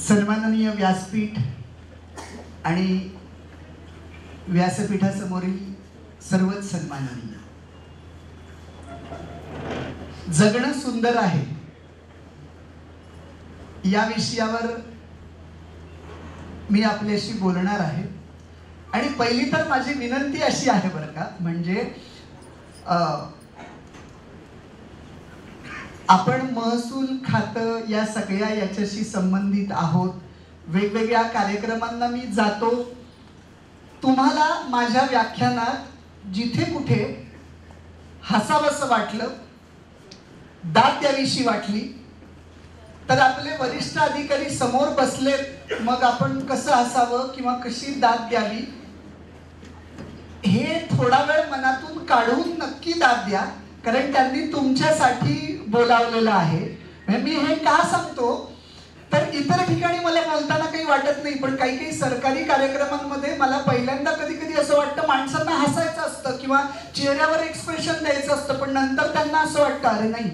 सन्माननीय व्यासपीठ आणि व्यासपीठासमोरील सर्वच सन्माननीय, जगणं सुंदर आहे या विषयावर मी आपल्याशी बोलणार आहे. आणि पहिली तर माझी विनंती अशी आहे बरं का, म्हणजे आपण महसूल खातं या सगळ्या याच्याशी संबंधित आहोत. वेगवेगळ्या कार्यक्रमांना मी जातो. तुम्हाला माझ्या व्याख्यानात जिथे कुठे हसावंसं वाटलं, दाद द्यावीशी वाटली, तर आपले वरिष्ठ अधिकारी समोर बसले, मग आपण कसं हसावं किंवा कशी दाद द्यावी हे थोडा वेळ मनातून काढून नक्की दाद द्या, कारण त्यांनी तुमच्यासाठी बोलावलेलं आहे. मी हे का सांगतो तर इतर ठिकाणी मला बोलताना काही वाटत नाही, पण काही काही सरकारी कार्यक्रमांमध्ये मला पहिल्यांदा कधी कधी असं वाटतं माणसांना हसायचं असतं किंवा चेहऱ्यावर एक्सप्रेशन द्यायचं असतं, पण नंतर त्यांना असं वाटतं अरे नाही,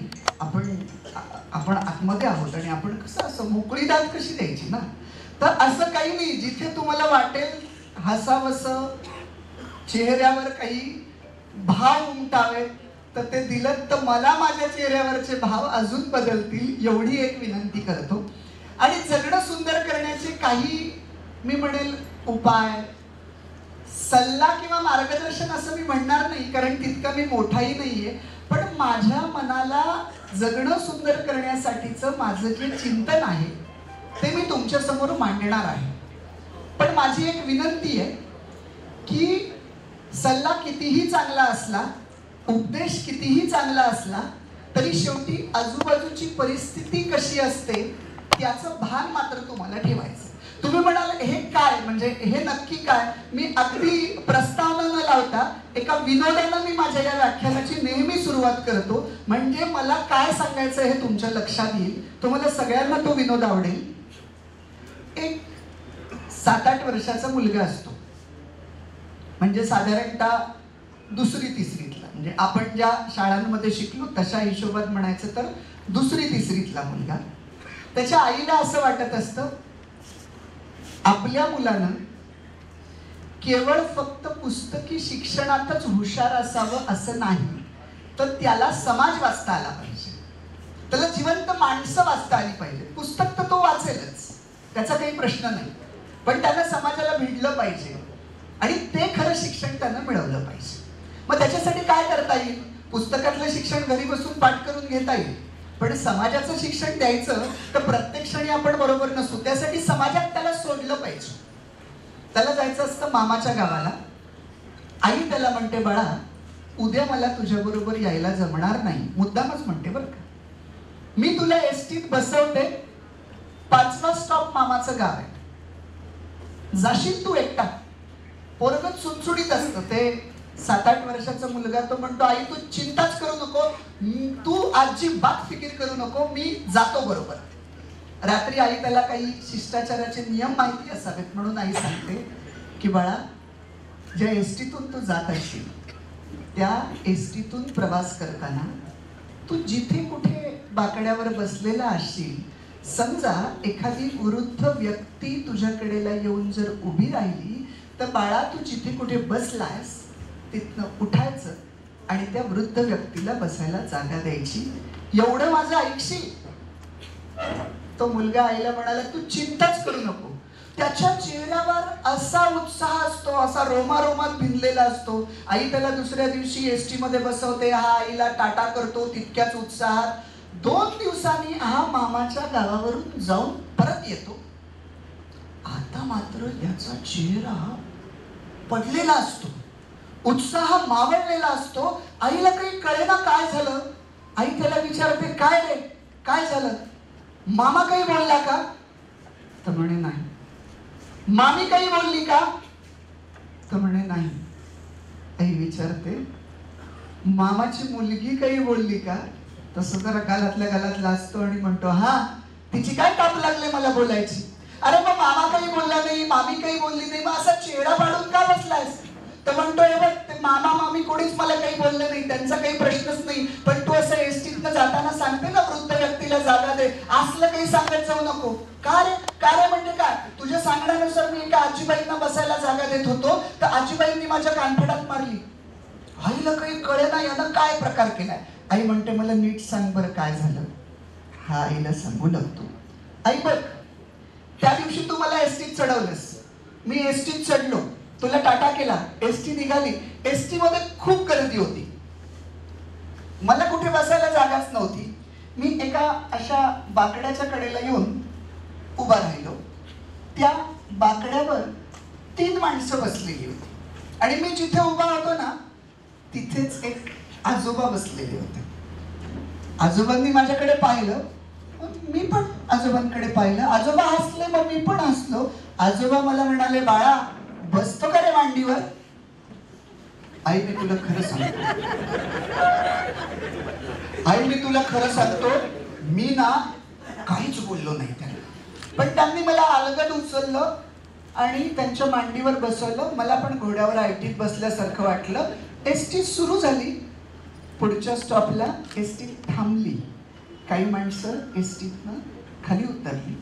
आपण आतमध्ये आहोत आणि आपण कसं असं मोकळी दाद कशी द्यायची ना. तर असं काही नाही, जिथे तुम्हाला वाटेल हसावंसं, चेहऱ्यावर काही भाव उमटावे तर ते दिलं तर मला माझ्या चेहऱ्यावरचे भाव अजून बदलतील एवढी एक विनंती करतो. आणि जगणं सुंदर करण्याचे काही मी म्हणेल उपाय, सल्ला किंवा मार्गदर्शन असं मी म्हणणार नाही, कारण तितका मी मोठाही नाहीये, पण माझ्या मनाला जगणं सुंदर करण्यासाठीचं माझं जे चिंतन आहे ते मी तुमच्या समोर मांडणार आहे. पण माझी एक विनंती आहे की सल्ला कितीही चांगला असला, उपदेश कितीही चांगला असला, तरी शेवटी आजूबाजूची परिस्थिती कशी असते त्याचं भान मात्र तुम्हाला ठेवायचं. तुम्ही म्हणाल हे काय, म्हणजे हे नक्की काय, मी अगदी प्रस्तावना न लावता एका विनोदानं मी माझ्या या व्याख्यानाची नेहमी सुरुवात करतो, म्हणजे मला काय सांगायचं हे तुमच्या लक्षात येईल. तुम्हाला सगळ्यांना तो विनोद आवडेल. एक 7-8 वर्षाचा मुलगा असतो, म्हणजे साधारणतः 2री-तिसरीतला, म्हणजे आपण ज्या शाळांमध्ये शिकलो तशा हिशोबात म्हणायचं तर 2री-तिसरीतला मुलगा. त्याच्या आईला असं वाटत असतं आपल्या मुलानं केवळ फक्त पुस्तकी शिक्षणातच हुशार असावं असं नाही, तर त्याला समाज वाचता आला पाहिजे, त्याला जिवंत माणसं वाचता आली पाहिजे. पुस्तक तर तो वाचेलच, त्याचा काही प्रश्न नाही, पण त्याला समाजाला भिडलं पाहिजे आणि ते खरं शिक्षण त्यानं मिळवलं पाहिजे. मग त्याच्यासाठी काय करता येईल? पुस्तकातलं शिक्षण घरी बसून पाठ करून घेता येईल, पण समाजाचं शिक्षण द्यायचं तर प्रत्येक क्षणी आपण बरोबर नसू, त्यासाठी समाजात त्याला सोडलं पाहिजे. त्याला जायचं असतं मामाच्या गावाला. आई त्याला म्हणते बाळा उद्या मला तुझ्या बरोबर यायला जमणार नाही, मुद्दामच म्हणते बरं का, मी तुला एसटीत बसवते, 5वा स्टॉप मामाचं गाव आहे, जाशील तू एकटा. पोरगं सुटसुटीत असतं, ते 7-8 वर्षाचा मुलगा. तो म्हणतो आई तू चिंताच करू नको, तू अजिबात फिकीर करू नको, मी जातो बरोबर. रात्री आई त्याला काही शिष्टाचाराचे नियम माहिती असावेत म्हणून आई सांगते की बाळा ज्या एसटीतून तू जात असशील त्या एसटीतून प्रवास करताना तू जिथे कुठे बाकड्यावर बसलेला असशील, समजा एखादी वृद्ध व्यक्ती तुझ्याकडेला येऊन जर उभी राहिली तर बाळा तू जिथे कुठे बसलास तिथनं उठायचं आणि त्या वृद्ध व्यक्तीला बसायला जागा द्यायची, एवढं माझं ऐकशील? तो मुलगा आईला म्हणाला तू चिंताच करू नको. त्याच्या चेहऱ्यावर असा उत्साह असतो, असा रोमारोमात भिनलेला असतो. आई त्याला दुसऱ्या दिवशी एसटी मध्ये बसवते, हा आईला टाटा करतो तितक्याच उत्साहात. 2 दिवसांनी हा मामाच्या गावावरून जाऊन परत येतो. आता मात्र याचा चेहरा पडलेला असतो, उत्साह मावळलेला असतो. आईला काही कळेना काय झालं. आई त्याला विचारते काय रे काय झालं, मामा काही बोलला का? तर म्हणे नाही. मामी काही बोलली का? तर म्हणे नाही. आई विचारते मामाची मुलगी काही बोलली का? तसं जरा गालातल्या गालात लाजतो आणि म्हणतो हा तिची काय ताप लागले मला बोलायची. अरे मग मामा काही बोलला नाही, मामी काही बोलली नाही, मग असा चेहरा पाडून का बसलायस? तर म्हणतो हे बघ ते मामा मामी कोणीच मला काही बोललं नाही, त्यांचा काही प्रश्नच नाही, पण तू असं एसटीतनं जाताना सांगते ना वृद्ध व्यक्तीला जागा दे, असलं काही सांगत जाऊ नको. का रे सांगण्यानुसार मी एका आजीबाईंना बसायला जागा देत होतो, तर आजीबाईंनी माझ्या कानफडात मारली. आईला काही कळेना यानं काय प्रकार केलाय. आई म्हणते मला नीट सांग बरं काय झालं. हा आईला सांगू लागतो. आई बघ, त्या दिवशी तू मला एसटीत चढवलंस, मी एसटीत चढलो, तुला टाटा केला, एसटी निघाली, एसटी मध्ये खूप गर्दी होती, मला कुठे बसायला जागाच नव्हती. मी एका अशा बाकड्याच्या कडेला येऊन उभा राहिलो. त्या बाकड्यावर 3 माणसं बसलेली होती आणि मी जिथे उभा होतो ना तिथेच एक आजोबा बसलेले होते. आजोबांनी माझ्याकडे पाहिलं, मी पण आजोबांकडे पाहिलं. आजोबा हसले, मग मी पण हसलो. आजोबा मला म्हणाले, बाळा बसतो का रे मांडीवर. आई मी तुला खरं सांगतो, आई मी तुला खरं सांगतो, मी ना काहीच बोललो नाही त्यांना. पण त्यांनी मला अलगद उचललं आणि त्यांच्या मांडीवर बसवलं. मला पण घोड्यावर आयटीत बसल्यासारखं वाटलं. एसटी सुरू झाली. पुढच्या स्टॉपला एसटी थांबली. काही माणसं एसटीतनं खाली उतरली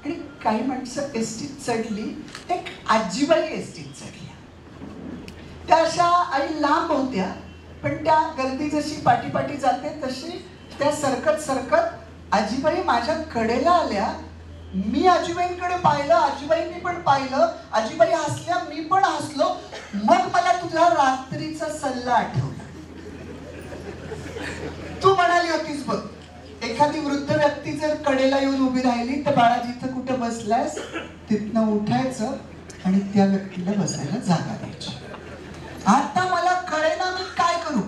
आणि काही माणसं एसटीत चढली. एक आजीबाई एसटीत चढल्या. त्या अशा आई लांब होत्या, पण त्या गर्दी जशी पाठी जाते तशी त्या सरकत सरकत आजीबाई माझ्या कडेला आल्या. मी आजीबाईंकडे पाहिलं, आजीबाईंनी पण पाहिलं. आजीबाई हसल्या, मी पण हसलो. मग मला तुझा रात्रीचा सल्ला आठवला. तू म्हणाली होतीस बघ, एखादी वृद्ध व्यक्ती जर कडेला येऊन उभी राहिली तर बाळा जिथं कुठं बसलायस तिथनं उठायचं आणि त्या व्यक्तीला बसायला जागा द्यायची. आता मला कळेना मी काय करू.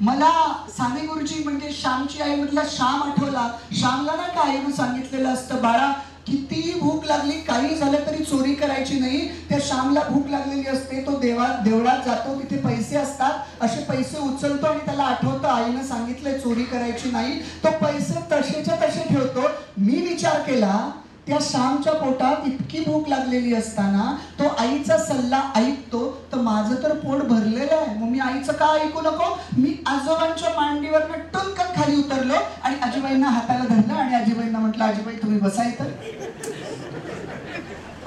मला साने गुरुजी म्हणजे श्यामची आई मधला श्याम आठवला. श्यामला ना काय आईनं सांगितलेलं असतं, बाळा कितीही भूक लागली काही झालं तरी चोरी करायची नाही. त्या श्यामला भूक लागलेली असते, तो देवळात जातो, तिथे पैसे असतात, असे पैसे उचलतो आणि त्याला आठवतं आईनं सांगितलंय चोरी करायची नाही. तो पैसे तसेच्या तसे ठेवतो. मी विचार केला, त्या श्यामच्या पोटात इतकी भूक लागलेली असताना तो आईचा सल्ला ऐकतो, तर माझं तर पोट भरलेलं आहे, मग मी आईचं का ऐकू नको. मी आजोबांच्या मांडीवरनं टुनकन खाली उतरलो आणि आजीबाईंना हाताला धरलं आणि आजीबाईंना म्हटलं, आजीबाई तुम्ही बसा इथं.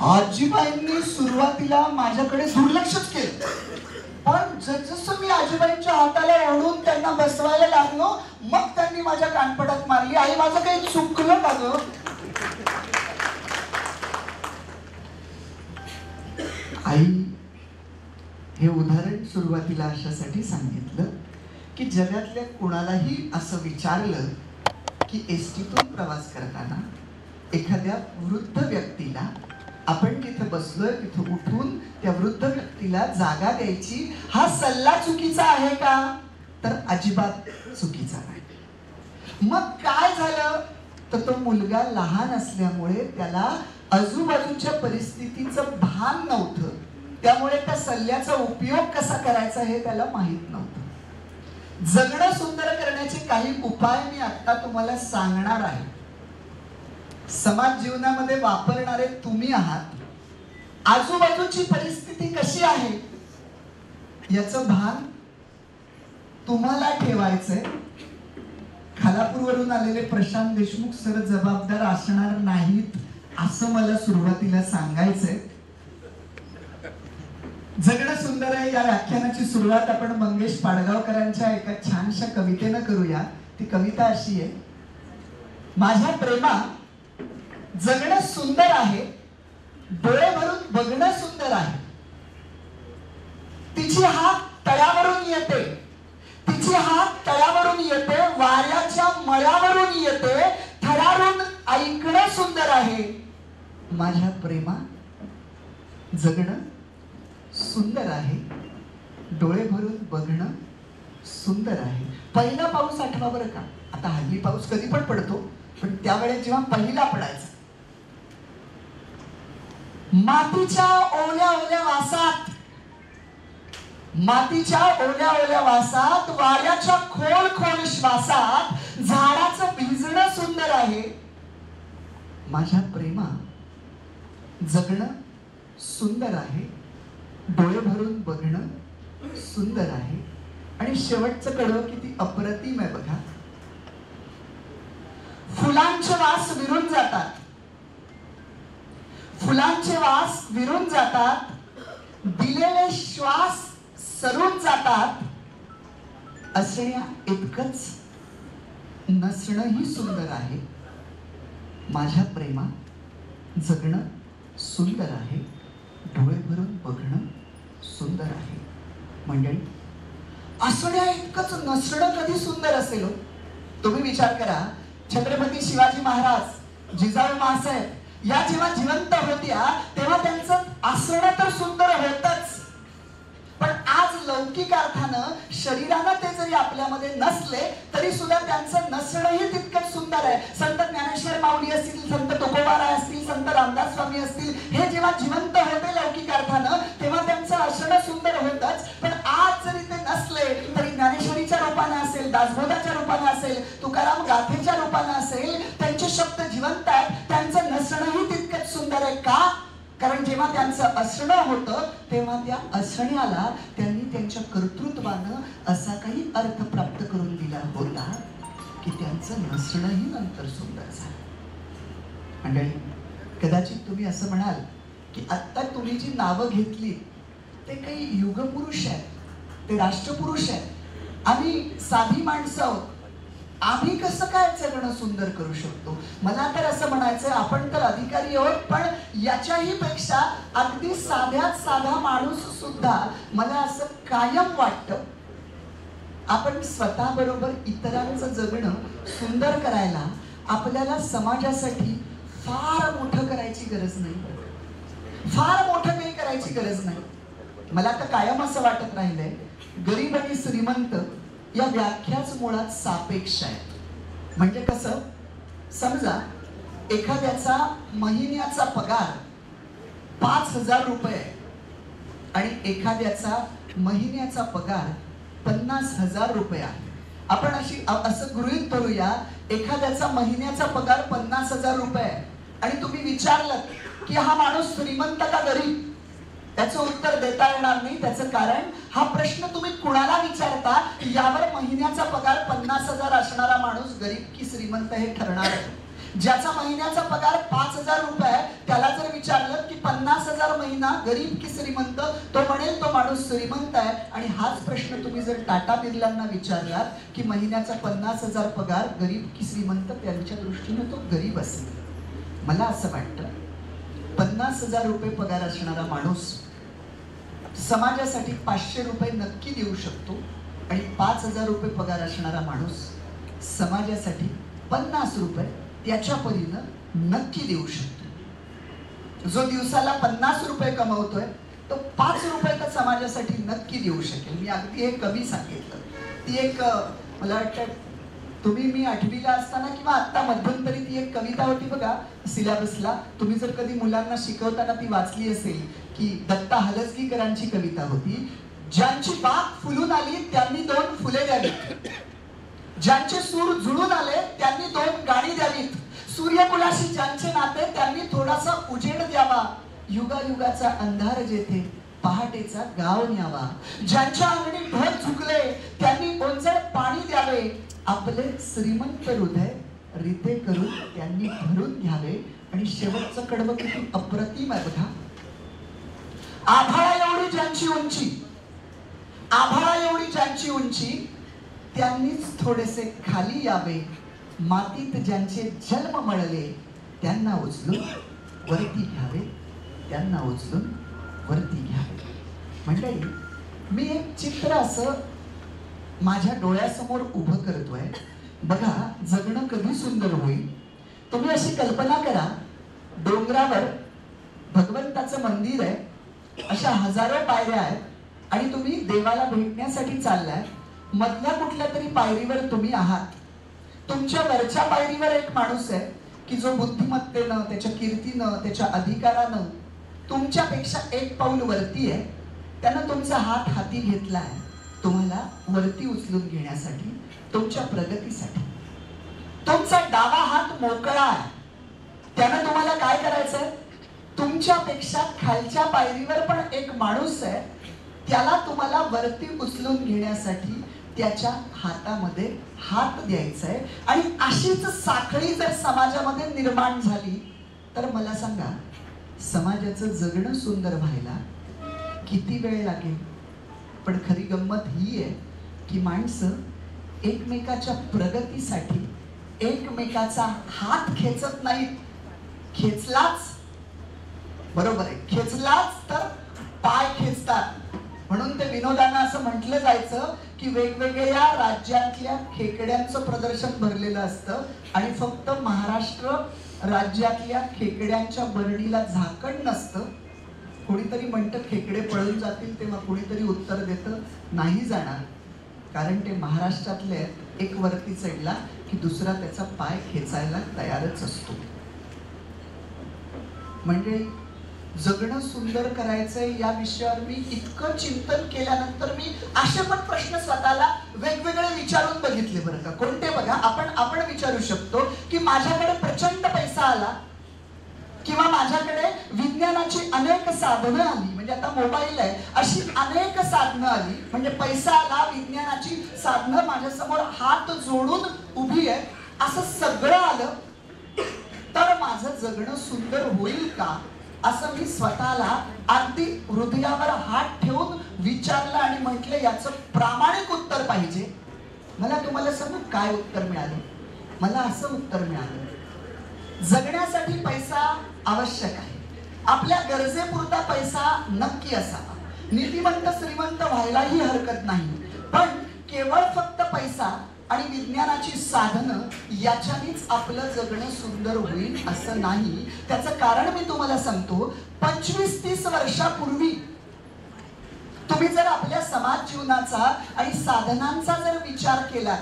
आजीबाईंनी सुरुवातीला माझ्याकडे दुर्लक्षच केलं, पण जसं मी आजीबाईंच्या हाताला ओढून त्यांना बसवायला लागलो, मग त्यांनी माझ्या कानपडात मारली. आई माझं काही चुकलं का गं. आई हे उदाहरण सुरुवातीला अशासाठी सांगितलं की जगातल्या कुणालाही असं विचारलं की एसटीतून प्रवास करताना एखाद्या वृद्ध व्यक्तीला आपण जिथे बसलोय तिथे उठून त्या वृद्ध व्यक्तीला जागा द्यायची, हा सल्ला चुकीचा आहे का, तर अजिबात चुकीचा नाही. मग काय झालं तर तो मुलगा लहान असल्यामुळे त्याला आजूबाजूच्या परिस्थितीचं भान नव्हतं, त्यामुळे त्या सल्ल्याचा उपयोग कसा करायचा हे त्याला माहित नव्हतं. जगणं सुंदर करण्याचे काही उपाय मी आता तुम्हाला सांगणार आहे. समाज जीवनामध्ये वापरणारे तुम्ही आहात. आजूबाजूची परिस्थिती कशी आहे याचं भान तुम्हाला ठेवायचंय. खालापूरवरून आलेले प्रशांत देशमुख सर जबाबदार असणार नाहीत असं मला सुरुवातीला सांगायचंय. जगणं सुंदर आहे या व्याख्यानाची सुरुवात आपण मंगेश पाडगावकरांच्या एका छानशा कवितेनं करूया. ती कविता अशी आहे, माझ्या प्रेमा जगणं सुंदर आहे, डोळे भरून बघणं सुंदर आहे. तिची हाक तळ्यावरून येते, तिची हाक तळ्यावरून येते, वाऱ्याच्या मळ्यावरून येते, थरारून ऐकणं सुंदर आहे. माझ्या प्रेमा जगणं सुंदर आहे, डोळे भरून बघणं सुंदर आहे. पहिला पाऊस आठवा बरं का. आता हल्ली पाऊस कधी पण पडतो, पण त्यावेळेस जेव्हा पहिला पडायचा, मातीच्या ओल्या ओल्या वासात, मातीच्या ओल्या ओल्या वासात, वाऱ्याच्या खोल खोल श्वासात झाडाचं भिजणं सुंदर आहे. माझ्या प्रेमा जगणं सुंदर आहे, डोळे भरून बघणं सुंदर आहे. आणि शेवटचं कडवं किती अप्रतिम आहे बघा. फुलांचे वास विरून जातात, फुलांचे प्राणांचे वास विरून जातात, दिलेले श्वास सरून जातात. असण्या इतकंच नसणंही सुंदर आहे. माझ्या प्रेमात जगणं सुंदर आहे, डोळे भरून बघणं सुंदर आहे. मंडळी, असण्या इतकंच नसणं कधी सुंदर असेल हो? तुम्ही विचार करा, छत्रपती शिवाजी महाराज, जिजाऊ माँसाहेब या जेव्हा जिवंत होत्या तेव्हा त्यांचं असणं तर सुंदर होतच, पण आज लौकिक अर्थानं शरीरानं ते जरी आपल्यामध्ये नसले तरी सुद्धा त्यांचं नसणंही तितकंच सुंदर आहे. संत ज्ञानेश्वर माऊली असतील, संत तुकोबाराय असतील, संत रामदास स्वामी असतील, हे जेव्हा जिवंत होते लौकिक अर्थानं तेव्हा त्यांचं असणं सुंदर होतच. पण आज जरी ते नसले तरी ज्ञानेश्वरीच्या रूपाने असेल, दासबोधाच्या रूपाने असेल, तुकाराम गाथेच्या रूपाने असेल, त्यांचे शब्द जिवंत आहेत, त्यांचं नसणंही तितकंच सुंदर आहे. का? कारण जेव्हा त्यांचं असणं होतं तेव्हा त्या असण्याला त्यांनी त्यांच्या कर्तृत्वानं असा काही अर्थ प्राप्त करून दिला होता की त्यांचं नसणंही नंतर सुंदर झालं. मंडळी, कदाचित तुम्ही असं म्हणाल की आता तुम्ही जी नावं घेतली ते काही युगपुरुष आहेत, ते राष्ट्रपुरुष आहेत, आम्ही साधी माणसं आहोत, आम्ही कसं काय जगणं सुंदर करू शकतो? मला तर असं म्हणायचं, आपण तर अधिकारी आहोत, पण याच्याही पेक्षा अगदी साध्यात साधा माणूस सुद्धा मला असं कायम वाटतं आपण स्वतःबरोबर इतरांचं जगणं सुंदर करायला आपल्याला समाजासाठी फार मोठं करायची गरज नाही, फार मोठं काही करायची गरज नाही. मला तर कायम असं वाटत राहिलंय, गरीब आणि श्रीमंत या व्याख्याच मुळात सापेक्ष आहेत. म्हणजे कसं, समजा एखाद्याचा महिन्याचा पगार 5,000 रुपये आणि एखाद्याचा महिन्याचा पगार 50,000 रुपये आहे. आपण असं गृहीत धरूया, एखाद्याचा महिन्याचा पगार 50,000 रुपये आणि तुम्ही विचारलं की हा माणूस श्रीमंत का गरीब, त्याचं उत्तर देता येणार नाही. त्याचं कारण, हा प्रश्न तुम्ही कुणाला विचारता यावर महिन्याचा पगार 50,000 असणारा माणूस गरीब की श्रीमंत हे ठरणार आहे. ज्याचा महिन्याचा पगार 5,000 रुपये त्याला जर विचारलं की 50,000 महिना गरीब की श्रीमंत, तो म्हणेल तो माणूस श्रीमंत आहे. आणि हाच प्रश्न तुम्ही जर टाटा बिर्लांना विचारलात की महिन्याचा 50,000 पगार गरीब की श्रीमंत, त्यांच्या दृष्टीने तो गरीब असेल. मला असं वाटतं 50,000 रुपये पगार असणारा माणूस समाजासाठी 500 रुपये नक्की देऊ शकतो आणि 5,000 रुपये पगार असणारा माणूस समाजासाठी 50 रुपये त्याच्या परीनं नक्की देऊ शकतो. जो दिवसाला 50 रुपये कमवतोय तो 5 रुपये तर समाजासाठी नक्की देऊ शकेल. मी अगदी हे कमी सांगितलं. ती एक, मला वाटतं मी 8वीला असताना किंवा आता मध्यंतरी ती एक कविता होती बघा सिलेबसला, तुम्ही जर कधी मुलांना शिकवताना ती वाचली असेल की दत्ता हलसगीकरांची कविता होती, ज्यांची बाग फुलून आली त्यांनी 2 फुले द्यावीत, ज्यांचे सूर जुळून आले त्यांनी 2 गाणी द्यावीत, सूर्यकुलाशी ज्यांचे नाते त्यांनी थोडासा उजेड द्यावा, युगायुगाचा अंधार जेथे पहाटेचा गाव न्यावा, ज्यांच्या अंगणी ढग झुकले त्यांनी ओंजळ पाणी द्यावे, आपले श्रीमंत हृदय रिते करून त्यांनी भरून घ्यावे. आणि शेवटचं कडवं किती अप्रतिम आहे बघा. आभाळा एवढी ज्यांची उंची, आभाळा एवढी ज्यांची उंची, त्यांनीच थोडेसे खाली यावे, मातीत ज्यांचे जन्म मळले त्यांना उचलून वरती घ्यावे, त्यांना उचलून वरती घ्यावे. मंडळी, मी एक चित्र असं माझ्या डोळ्यासमोर उभं करतोय बघा. जगणं कधी सुंदर होईल. तुम्ही अशी कल्पना करा, डोंगरावर भगवंताचं मंदिर आहे, अशा हजारो पायऱ्या आहेत आणि तुम्ही देवाला भेटण्यासाठी चाललाय. मधल्या कुठल्या तरी पायरीवर तुम्ही आहात. तुमच्या वरच्या पायरीवर एक माणूस आहे की जो बुद्धिमत्तेनं, त्याच्या कीर्तीनं, त्याच्या अधिकारानं तुमच्यापेक्षा 1 पाऊल वरती आहे. त्यानं तुमचा हात हाती घेतलाय तुम्हाला वरती उचलून घेण्यासाठी, तुमच्या प्रगतीसाठी. तुमचा डावा हात मोकळा आहे. त्यानं तुम्हाला काय करायचंय, तुमच्यापेक्षा खालच्या पायरीवर पण एक माणूस आहे, त्याला तुम्हाला वरती उचलून घेण्यासाठी त्याच्या हातामध्ये हात द्यायचा आहे. आणि अशीच साखळी जर समाजामध्ये निर्माण झाली तर मला सांगा, समाजाचं जगणं सुंदर व्हायला किती वेळ लागेल. पण खरी गंमत ही आहे की माणसं एकमेकाच्या प्रगतीसाठी एकमेकाचा हात खेचत नाहीत. खेचलाच, बरोबर आहे, खेचलाच तर पाय खेचतात. म्हणून ते विनोदानं असं म्हटलं जायचं की वेगवेगळ्या राज्यातल्या खेकड्यांचं प्रदर्शन भरलेलं असतं आणि फक्त महाराष्ट्र राज्यातल्या खेकड्यांच्या बरडीला झाकण नसतं. कोणीतरी म्हणतं खेकडे पळून जातील, तेव्हा कोणीतरी उत्तर देतं नाही जाणार, कारण ते महाराष्ट्रातले एक वरती चढला की दुसरा त्याचा पाय खेचायला तयारच असतो. म्हणजे जगणं सुंदर करायचंय या विषयावर मी इतकं चिंतन केल्यानंतर मी असे पण प्रश्न स्वतःला वेगवेगळे विचारून बघितले. बरं का, कोणते? बघा, आपण विचारू शकतो की माझ्याकडे प्रचंड पैसा आला किंवा माझ्याकडे विज्ञानाची अनेक साधनं आली, म्हणजे आता मोबाईल आहे, अशी अनेक साधनं आली, म्हणजे पैसा आला, विज्ञानाची साधनं माझ्यासमोर हात जोडून उभी आहे, असं सगळं आलं तर माझं जगणं सुंदर होईल का, असं मी स्वतःला अगदी हृदयावर हात ठेवून विचारलं आणि म्हटलं याचं प्रामाणिक उत्तर पाहिजे. मला तुम्हाला सांगू काय उत्तर मिळालं? मला असं उत्तर मिळालं, जगण्यासाठी पैसा आवश्यक आहे, आपल्या गरजेपुरता पैसा नक्की असावा, नीतिमंत श्रीमंत व्हायलाही हरकत नाही, पण केवळ फक्त पैसा आणि विज्ञानाची साधनं याच्यानेच आपलं जगणं सुंदर होईल असं नाही. त्याचं कारण मी तुम्हाला सांगतो. 25-30 वर्षापूर्वी तुम्ही जर आपल्या समाज जीवनाचा आणि साधनांचा जर विचार केला,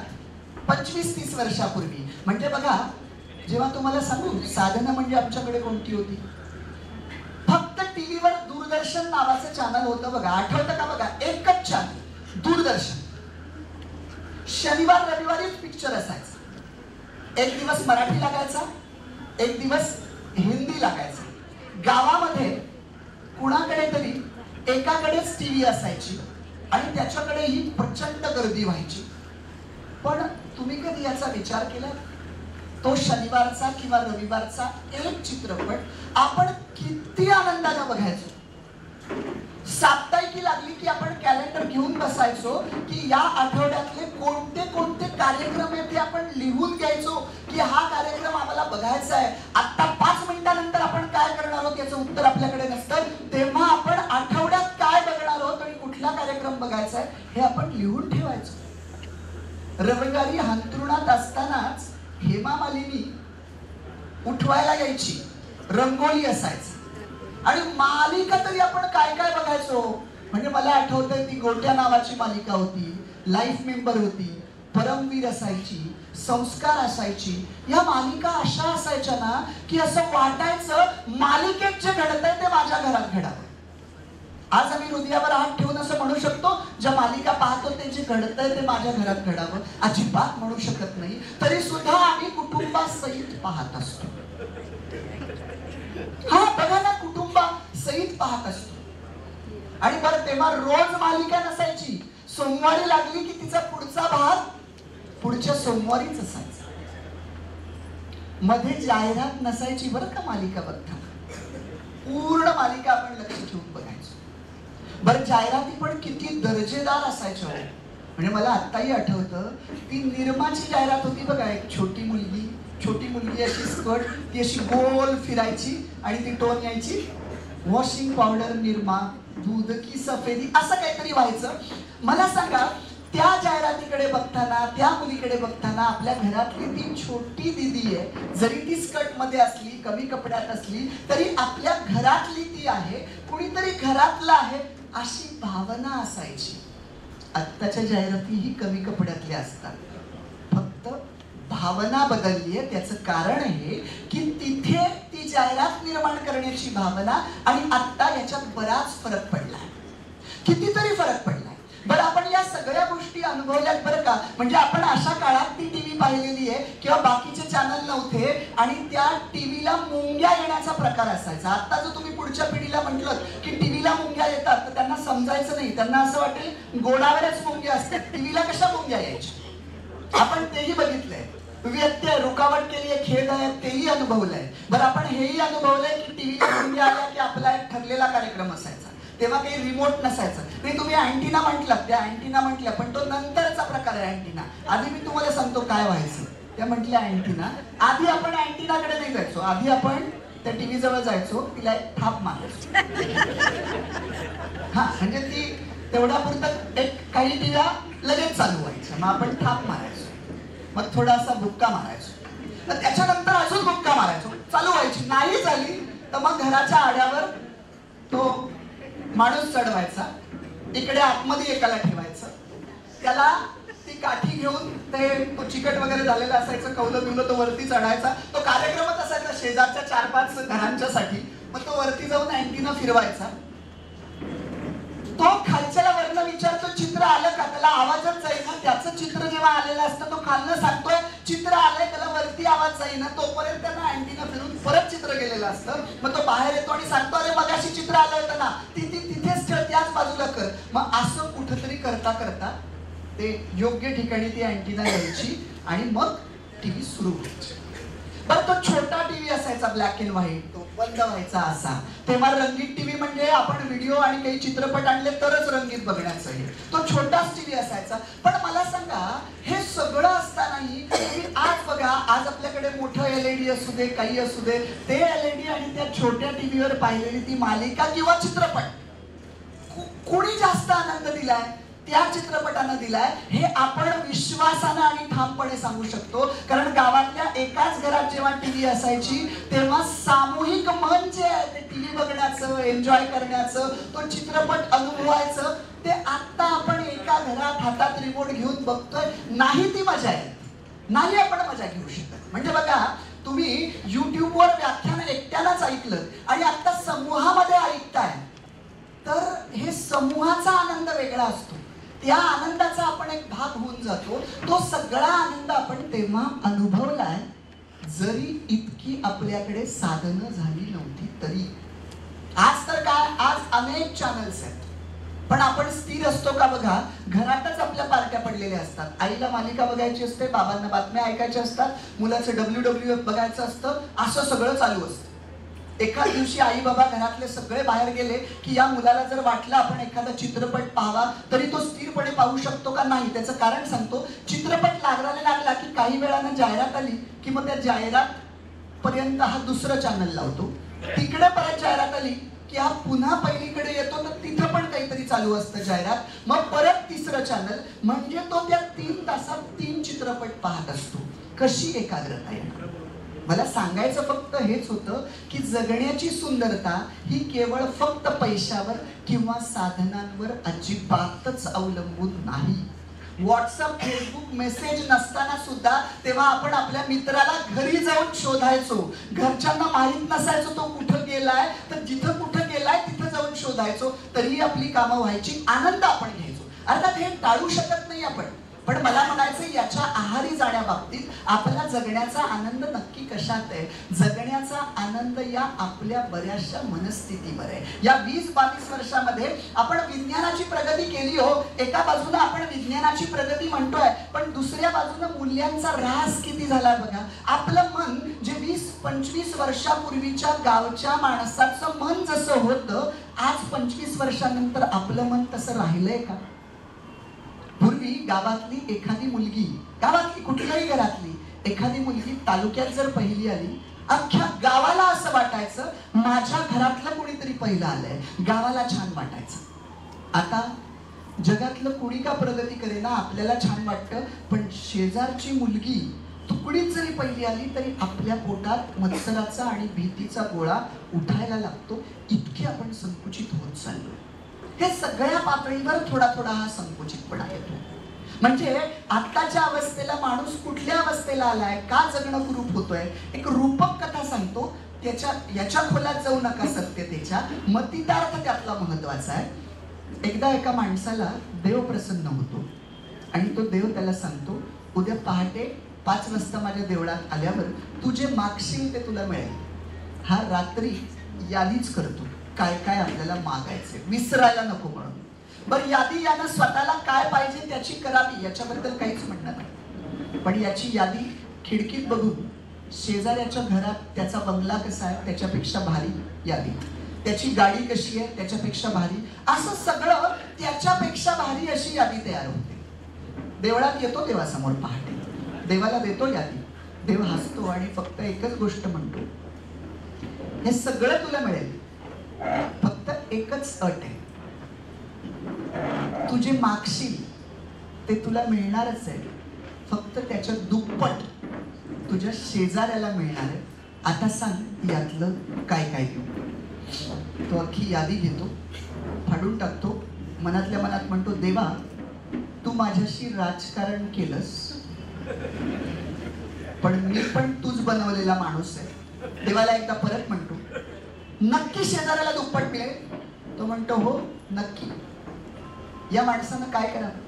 25-30 वर्षापूर्वी, म्हणजे बघा, जेव्हा तुम्हाला सांगू साधनं म्हणजे आमच्याकडे कोणती होती, फक्त टीव्हीवर दूरदर्शन नावाचं चॅनल होतं बघा, आठवतं का? बघा, एकच चॅनल दूरदर्शन, शनिवार रविवारीच पिक्चर असायचा, एक दिवस मराठी लागायचा, एक दिवस हिंदी लागायचा. गावामध्ये कुणाकडे तरी एकाकडेच टीव्ही असायची आणि त्याच्याकडे ही प्रचंड गर्दी व्हायची. पण तुम्ही कधी याचा विचार केला? तो शनिवारचा किंवा रविवारचा एक चित्रपट आपण किती आनंदाने बघायचो. साप्ताहिकी लागली की आपण कॅलेंडर घेऊन बसायचो की या आठवड्यातले कोणते कोणते कार्यक्रम आहेत ते आपण लिहून घ्यायचो की हा कार्यक्रम आम्हाला बघायचा आहे. आता 5 मिनिटानंतर आपण काय करणार आहोत याचं उत्तर आपल्याकडे नसतं, तेव्हा आपण आठवड्यात काय बघणार आहोत आणि कुठला कार्यक्रम बघायचा आहे हे आपण लिहून ठेवायचो. रविवारी अंथरुणात असतानाच हेमा मालिनी उठवायला यायची, रंगोली असायची आणि मालिका तरी आपण काय काय बघायचो. म्हणजे मला आठवतंय ती गोट्या नावाची मालिका होती, लाईफ मेंबर होती, परमवीर असायची, संस्कार असायची. या मालिका अशा असायच्या ना की असं वाटायचं मालिकेत जे घडतंय ते माझ्या घरात घडावं. आज आम्ही हृदयावर हात ठेवून असं म्हणू शकतो ज्या मालिका पाहतो ते जे घडतंय ते माझ्या घरात घडावं? अजिबात म्हणू शकत नाही. तरी सुद्धा आम्ही कुटुंबासहित पाहत असतो. हा बघा ना, कुटुंबासहित पाहत असतो. आणि बरं तेव्हा रोज मालिका नसायची, सोमवारी लागली की तिचा पुढचा भाग पुढच्या सोमवारीच असायचा. मध्ये जाहिरात नसायची बरं का मालिका बघताना, पूर्ण मालिका आपण लक्ष ठेवून बघायचो. बरं जाहिराती पण किती दर्जेदार असायच्या. म्हणजे मला आत्ताही आठवतं ती निर्माची जाहिरात होती बघा, एक छोटी मुलगी अशी स्कर्ट, ती अशी गोल फिरायची आणि ती टोन यायची, वॉशिंग पावडर निर्मा, दूध की सफेदी, असं काहीतरी व्हायचं. मला सांगा, त्या जाहिरातीकडे बघताना, त्या मुलीकडे बघताना आपल्या घरातली ती छोटी दिदी आहे, जरी ती स्कर्ट मध्ये असली, कमी कपड्यात असली तरी आपल्या घरातली ती आहे, कुणीतरी घरातला आहे, अशी भावना असायची. आत्ताच्या जाहिराती ही कमी कपड्यातल्या असतात, फक्त भावना बदलली आहे. त्याचं कारण हे की तिथे ती जाहिरात निर्माण करण्याची भावना आणि आत्ता याच्यात बराच फरक पडलाय, कितीतरी फरक पडलाय. बरं आपण या सगळ्या गोष्टी अनुभवल्यात बरं का. म्हणजे आपण अशा काळात ती टीव्ही पाहिलेली आहे किंवा बाकीचे चॅनल नव्हते आणि त्या टीव्हीला मुंग्या येण्याचा प्रकार असायचा. आता जर तुम्ही पुढच्या पिढीला म्हटलं की टीव्हीला मुंग्या येतात तर त्यांना समजायचं नाही, त्यांना असं वाटेल गोडावरच मुंग्या असतात, टीव्हीला कशा मुंग्या यायच्या. आपण तेही बघितलंय. व्यत्यय रुकावट केली आहे, खेद आहे, तेही अनुभवलंय. बरं आपण हेही अनुभवलंय की टीव्हीला आल्या की आपला एक ठरलेला कार्यक्रम असायचा, तेव्हा काही रिमोट नसायचं. नाही तुम्ही अँटिना म्हटलात, त्या अँटिना म्हटल्या, पण तो नंतरचा प्रकार आहे अँटिना. आधी मी तुम्हाला सांगतो काय व्हायचं. त्या म्हटल्या अँटिना. आधी आपण अँटिनाकडे नाही जायचो, आधी आपण त्या टीव्ही जवळ जायचो, तिला एक थाप मारायचो. हा म्हणजे ती तेवढ्या पुरतं एक काही टीव्या लगेच चालू व्हायच्या, मग आपण थाप मारायचो, मग थोडासा बुक्का मारायचो, तर त्याच्यानंतर अजून बुक्का मारायचो, चालू व्हायची. नाही झाली तर मग घराच्या आड्यावर तो माणूस चढवायचा, इकडे आतमध्ये एकाला ठेवायचं, त्याला ती काठी घेऊन तो चिकट वगैरे झालेला असायचं, कौलं बिवलं, तो वरती चढायचा. तो कार्यक्रमच असायचा शेजारच्या 4-5 घरांच्या साठी. मग तो वरती जाऊन अँटिना फिरवायचा. तो खालच्याला वरनं विचारतो चित्र आलं का, त्याला आवाजच जाईना. त्याचं चित्र जेव्हा आलेलं असतं तो खालनं सांगतोय चित्र आलंय, त्याला वरती आवाज जाईना. तोपर्यंत त्यांना अँटिना फिरून परत चित्र गेलेलं असतं. मग तो बाहेर येतो आणि सांगतो अरे मगाशी चित्र आलं होतं ना, तिथेच ठेव, त्याच बाजूला कर. मग असं कुठंतरी करता करता ते योग्य ठिकाणी ती अँटिना यायची आणि मग टीव्ही सुरू व्हायची. बरं तो छोटा टीव्ही असायचा, ब्लॅक अँड व्हाईट, तो बंद व्हायचा असा. तेव्हा रंगीत टीव्ही म्हणजे आपण व्हिडिओ आणि काही चित्रपट आणले तरच रंगीत बघण्याचं आहे, तो छोटाच टीव्ही असायचा. पण मला सांगा, हे सगळं असतानाही आज बघा, आज आपल्याकडे मोठं LED असू दे, काही असू दे, ते LED आणि त्या छोट्या टीव्हीवर पाहिलेली ती मालिका किंवा चित्रपट कोणी जास्त आनंद दिलाय? त्या चित्रपटानं दिलाय, हे आपण विश्वासानं आणि ठामपणे सांगू शकतो. कारण गावातल्या एकाच घरात जेव्हा टीव्ही असायची तेव्हा सामूहिक मन जे आहे ते टीव्ही बघण्याचं, एन्जॉय करण्याचं, तो चित्रपट अनुभवायचं, ते आता आपण एका घरात हातात रिमोट घेऊन बघतोय, नाही ती मजा आहे, नाही आपण मजा घेऊ शकत. म्हणजे बघा, तुम्ही युट्यूबवर व्याख्यान एकट्यालाच ऐकलं आणि आता समूहामध्ये ऐकताय, तर हे समूहाचा आनंद वेगळा असतो. त्या आनंदाचा आपण एक भाग होऊन जातो. तो सगळा आनंद आपण तेव्हा अनुभवलाय, जरी इतकी आपल्याकडे साधनं झाली नव्हती तरी. आज तर काय, आज अनेक चॅनल्स आहेत, पण आपण स्थिर असतो का बघा. घरातच आपल्या पार्ट्या पडलेल्या असतात. आईला मालिका बघायची असते, बाबांना बातम्या ऐकायच्या असतात, मुलाचं WWF बघायचं असतं, असं सगळं चालू असतं. एखाद दिवशी आई बाबा घरातले सगळे बाहेर गेले की या मुलाला जर वाटलं आपण एखादा चित्रपट पाहावा, तरी तो स्थिरपणे पाहू शकतो का नाही. त्याचं कारण सांगतो. चित्रपट लागला की काही वेळानं जाहिरात आली की मग त्या जाहिरात पर्यंत हा दुसरं चॅनल लावतो, तिकडे परत जाहिरात आली की हा पुन्हा पहिलीकडे येतो, तर तिथं पण काहीतरी चालू असतं जाहिरात, मग परत तिसरं चॅनल. म्हणजे तो त्या 3 तासात 3 चित्रपट पाहत असतो. कशी एकाग्रता येणार? मला सांगायचं फक्त हेच होतं की जगण्याची सुंदरता ही केवळ फक्त पैशावर किंवा साधनांवर अजिबातच अवलंबून नाही. व्हॉट्सअप, फेसबुक मेसेज नसताना सुद्धा तेव्हा आपण आपल्या मित्राला घरी जाऊन शोधायचो. घरच्यांना माहीत नसायचो तो कुठं गेलाय, तर जिथं कुठं गेलाय तिथं जाऊन शोधायचो, तरीही आपली कामं व्हायची, आनंद आपण घ्यायचो. अर्थात हे टाळू शकत नाही आपण, पण मला म्हणायचं याच्या आहारी जाण्याबाबतीत आपला जगण्याचा आनंद नक्की कशात आहे? जगण्याचा आनंद या आपल्या बऱ्याचशा मनस्थितीवर आहे. या 20-22 वर्षामध्ये आपण विज्ञानाची प्रगती केली हो. एका बाजूला आपण विज्ञानाची प्रगती म्हणतोय, पण दुसऱ्या बाजूला मूल्यांचा ऱ्हास किती झाला बघा. आपलं मन जे 20-25 वर्षापूर्वीच्या गावच्या माणसाचं मन जसं होतं, आज 25 वर्षानंतर आपलं मन तसं राहिलंय का? पूर्वी गावातली एखादी मुलगी, गावातली कुठल्याही घरातली एखादी मुलगी तालुक्यात जर पहिली आली, अख्ख्या गावाला असं वाटायचं माझ्या घरातलं कोणीतरी पहिलं आलंय, गावाला छान वाटायचं. आता जगातलं कोणी का प्रगती करेना, आपल्याला छान वाटतं, पण शेजारची मुलगी तुकडीत जरी पहिली आली तरी आपल्या पोटात मत्सराचा आणि भीतीचा गोळा उठायला लागतो. इतके आपण संकुचित होत चाललो. हे सगळ्या पातळीवर थोडा थोडा हा संकुचितपणा येतो. म्हणजे आत्ताच्या अवस्थेला माणूस कुठल्या अवस्थेला आलाय, का जगणं कुरूप होतोय, एक रूपक कथा सांगतो. याच्या खोलात जाऊ नका सत्यतेच्या, मतितार्थ त्यातला महत्वाचा आहे. एकदा एका माणसाला देव प्रसन्न होतो आणि तो देव त्याला सांगतो, उद्या पहाटे 5 वाजता माझ्या देवळात आल्यावर तू जे मागशील ते तुला मिळेल. हा रात्री यादीच करतो काय काय आपल्याला मागायचे, विसरायला नको म्हणून. बरं, यादी यानं स्वतःला काय पाहिजे त्याची करावी, याच्याबद्दल काहीच म्हणणं नाही, पण याची यादी खिडकीत बघून शेजाऱ्याच्या घरात त्याचा बंगला कसा आहे त्याच्यापेक्षा भारी यादी, त्याची गाडी कशी आहे त्याच्यापेक्षा भारी, असं सगळं त्याच्यापेक्षा भारी अशी यादी तयार होते. देवळात येतो देवासमोर पहाटे, देवाला देतो यादी. देव हसतो आणि फक्त एकच गोष्ट म्हणतो, हे सगळं तुला मिळेल, फक्त एकच अट आहे, तू जे मागशील ते तुला मिळणारच आहे, फक्त त्याच्या दुप्पट तुझ्या शेजाऱ्याला मिळणार आहे. आता सांग यातलं काय काय देऊ. तो अख्खी यादी घेतो, फाडून टाकतो, मनातल्या मनात म्हणतो, देवा तू माझ्याशी राजकारण केलंस, पण मी पण तूच बनवलेला माणूस आहे. देवाला एकदा परत म्हणतो, नक्की शेजाऱ्याला दुप्पट मिळेल. तो म्हणतो हो नक्की. या माणसानं काय करावं.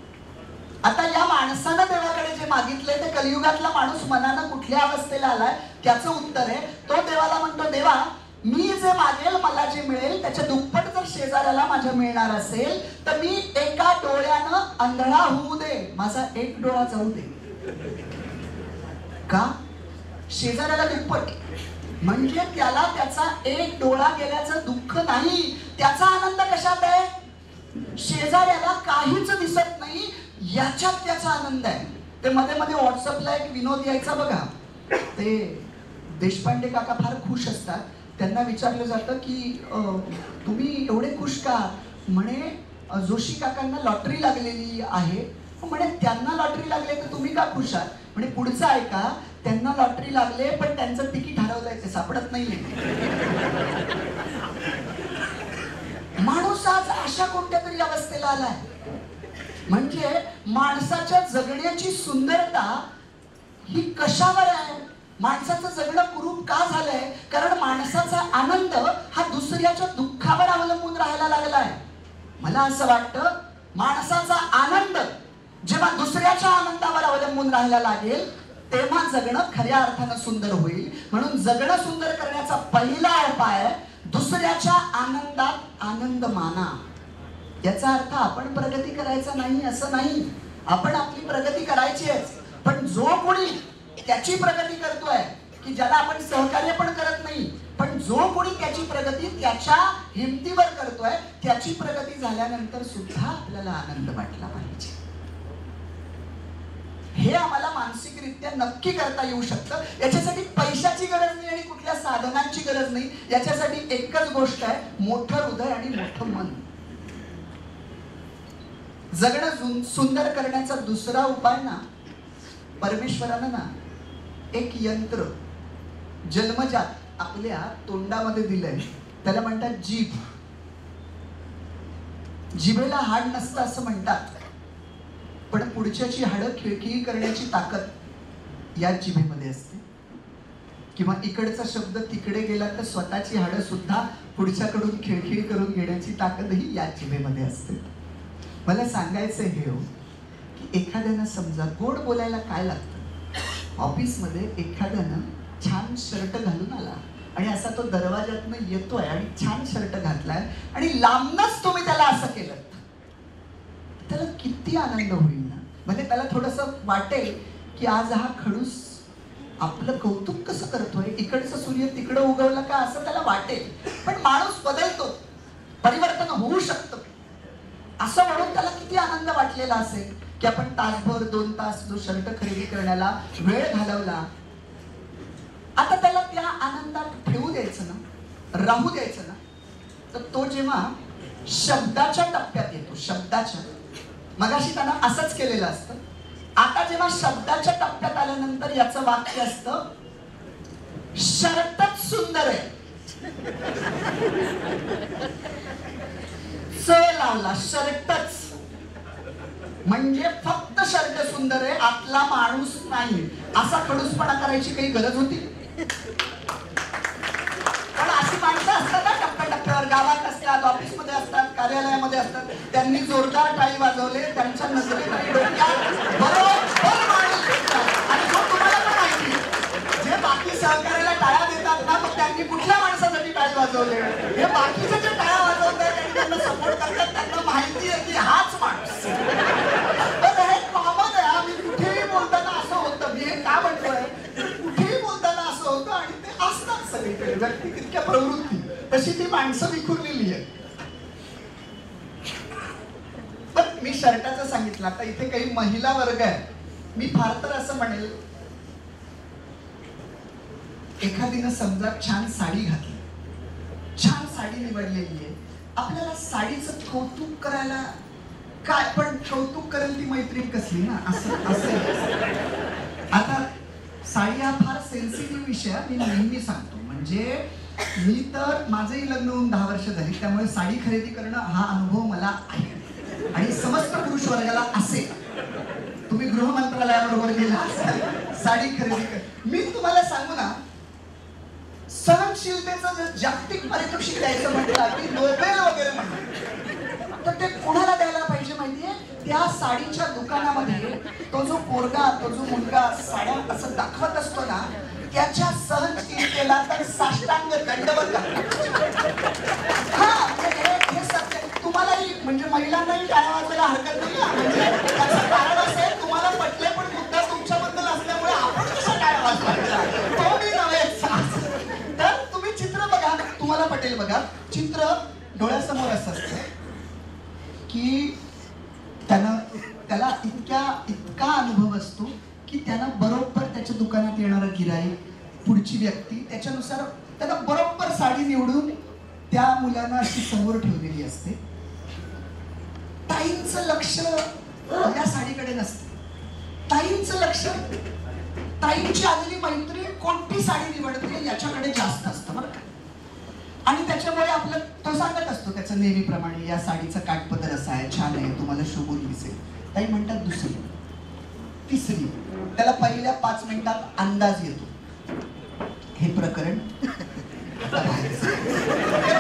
आता या माणसानं देवाकडे जे मागितलंय ते कलियुगातला माणूस मनानं कुठल्या अवस्थेला आलाय त्याचं उत्तर आहे. तो देवाला म्हणतो, देवा मी जे मागेल मला जे मिळेल त्याच्या दुप्पट जर शेजाऱ्याला माझ्या मिळणार असेल तर मी एका डोळ्यानं आंधळा होऊ दे, माझा एक डोळा जाऊ दे. का. शेजाऱ्याला दुप्पट म्हणजे त्याला त्याचा एक डोळा गेल्याचं दुःख नाही, त्याचा आनंद कशात आहे. शेजाऱ्याला काहीच दिसत नाही याच्यात त्याचा आनंद आहे. ते मध्ये मध्ये व्हॉट्सअपला एक विनोद यायचा बघा, ते देशपांडे काका फार खुश असतात. त्यांना विचारलं जातं की तुम्ही एवढे खुश का. म्हणे जोशी काकांना लॉटरी लागलेली आहे. म्हणे त्यांना लॉटरी लागले तर तुम्ही का खुश आहात. म्हणे पुढचं ऐका, त्यांना लॉटरी लागले पण त्यांचं तिकीट हरवलंय ते सापडत नाहीये. माणूस आज अशा कोणत्या तरी अवस्थेला आलाय. म्हणजे माणसाच्या जगण्याची सुंदरता ही कशावर आहे. माणसाचं जगणं कुरूप का झालंय. कारण माणसाचा आनंद हा दुसऱ्याच्या दुःखावर अवलंबून राहायला लागलाय. मला असं वाटतं माणसाचा आनंद जेव्हा दुसऱ्याच्या आनंदावर अवलंबून राहायला लागेल तेव्हा जगणं खऱ्या अर्थानं सुंदर होईल. म्हणून जगणं सुंदर करण्याचा पहिला उपाय दुसऱ्याच्या आनंदात आनंद माना. याचा अर्थ आपण प्रगती करायचा नाही असं नाही, आपण आपली प्रगती करायची आहे. पण जो कोणी त्याची प्रगती करतोय की ज्याला आपण सहकार्य पण करत नाही, पण जो कोणी त्याची प्रगती त्याच्या हिमतीवर करतोय त्याची प्रगती झाल्यानंतर सुद्धा आपल्याला आनंद वाटला पाहिजे. हे आम्हाला मानसिकरित्या नक्की करता येऊ शकतं. याच्यासाठी पैशाची गरज नाही आणि कुठल्या साधनांची गरज नाही. याच्यासाठी एकच गोष्ट आहे, मोठं हृदय आणि मोठं मन. जगणं सुंदर करण्याचा दुसरा उपाय ना, परमेश्वरानं ना एक यंत्र जन्मजात आपल्या तोंडामध्ये दिलंय, त्याला म्हणतात जीभ. जिभेला हाड नसतं असं म्हणतात, पण पुढच्याची हाडं खिळखिळी करण्याची ताकद या जिभेमध्ये असते. किंवा इकडचा शब्द तिकडे गेला तर स्वतःची हाडं सुद्धा पुढच्याकडून खिळखिळी करून घेण्याची ताकदही या जिभेमध्ये असते. मला सांगायचं हे हो की एखाद्यानं समजा गोड बोलायला काय लागतं. ऑफिसमध्ये एखाद्यानं छान शर्ट घालून आला आणि असा तो दरवाजातनं येतोय आणि छान शर्ट घातलाय आणि लांबनच तुम्ही त्याला असं केलं, त्याला किती आनंद होईल ना. म्हणजे त्याला थोडंसं वाटेल की आज हा खडूस आपलं कौतुक कसं करतोय, इकडचं सूर्य तिकडं उगवलं का असं त्याला वाटेल. पण माणूस बदलतो, परिवर्तन होऊ शकतं असं म्हणून त्याला किती आनंद वाटलेला असेल की आपण तासभर 2 तास जो शर्ट खरेदी करण्याला वेळ घालवला, आता त्याला त्या आनंदात ठेवू द्यायचं ना, राहू द्यायचं ना. तर तो जेव्हा शब्दाच्या टप्प्यात येतो, शब्दाच्या, मगाशी त्यानं असंच केलेलं असतं, आता जेव्हा शब्दाच्या टप्प्यात आल्यानंतर याचं वाक्य असतं, शर्टच सुंदर आहे. च लावला, शर्टच म्हणजे फक्त शर्ट सुंदर आहे, आतला माणूस नाही. असा खडूसपणा करायची काही गरज होती. पण अशी माणसं असतात ना टप्प्याटप्प्यावर, गावात असतात, ऑफिसमध्ये असतात, कार्यालयामध्ये असतात. त्यांनी जोरदार टाळी वाजवले, त्यांच्या नजरेत आणि डोक्यात बरोबर माणूस भेटतात. आणि मग तुम्हाला पण माहिती, जे बाकी सहकार्याला टाळ्या देतात ना, मग त्यांनी कुठल्या माणसासाठी टाळी वाजवले. हे बाकीचे जे टाळ्या वाजवतात आणि त्यांना सपोर्ट करतात त्यांना माहिती आहे की हाच माणूस. तर हे कॉमन आहे. आम्ही कुठेही बोलताना असं होतं. मी हे का म्हणतोय व्यक्ती तितक्या प्रवृत्ती, तशी ती माणसं विखुरलेली आहेत. पण मी शर्टाचं सांगितलं, आता इथे काही महिला वर्ग आहे. मी फार तर असं म्हणेल, एखादीनं समजा छान साडी घातली, छान साडी निवडलेली आहे, आपल्याला साडीचं कौतुक करायला काय, पण कौतुक करेल ती मैत्रीण कसली ना, असं आता साडी हा फार सेन्सिटिव्ह विषय मी नेहमी सांगतो. म्हणजे मी तर माझंही लग्न होऊन 10 वर्ष झाली, त्यामुळे साडी खरेदी करणं हा अनुभव मला आहे आणि समस्त पुरुष वर्गाला असेल. तुम्ही गृह मंत्रालयाबरोबर गेला साडी खरेदी कर. मी तुम्हाला सांगू ना, सहनशीलतेचं जर जागतिक पारितोषिक द्यायचं म्हटलं की नोबेल वगैरे म्हणतात, तर ते कोणाला द्यायला पाहिजे माहितीये? त्या साडीच्या दुकानामध्ये तो जो पोरगा, तो जो मुलगा साड्या असं दाखवत असतो ना, त्याच्या सहनशीलतेला तर साष्टांग दंडवत हे सत्य. तुम्हालाही म्हणजे महिलांनाही टाळ्या वाजवायला हरकत नाही. म्हणजे त्याचं कारण असं आहे, तुम्हाला पटले पण मुद्दा तुमच्याबद्दल असल्यामुळे आपण कशा टाळ्या वाजवायच्या, तो मी नव्हे. तर तुम्ही चित्र बघा, तुम्हाला पटेल बघा. चित्र डोळ्यासमोर असं असतं की त्याला इतका अनुभव असतो की त्यानं बरोबर त्याच्या दुकानात येणारा गिराईक, पुढची व्यक्ती, त्याच्यानुसार त्याला बरोबर साडी निवडून त्या मुलांना अशी समोर ठेवलेली असते. ताईंचं लक्ष या साडीकडे नसतं. ताईंचं लक्ष ताईंची आलेली मैत्रीण कोणती साडी निवडते याच्याकडे जास्त असतं बरं का. आणि त्याच्यामुळे आपलं तो सांगत असतो त्याचं नेहमीप्रमाणे, या साडीचा काठपदर असा आहे, छान आहे, तुम्हाला शोभून दिसेल. ताई म्हणतात दुसरी, तिसरी. त्याला पहिल्या 5 मिनिटात अंदाज येतो हे प्रकरण.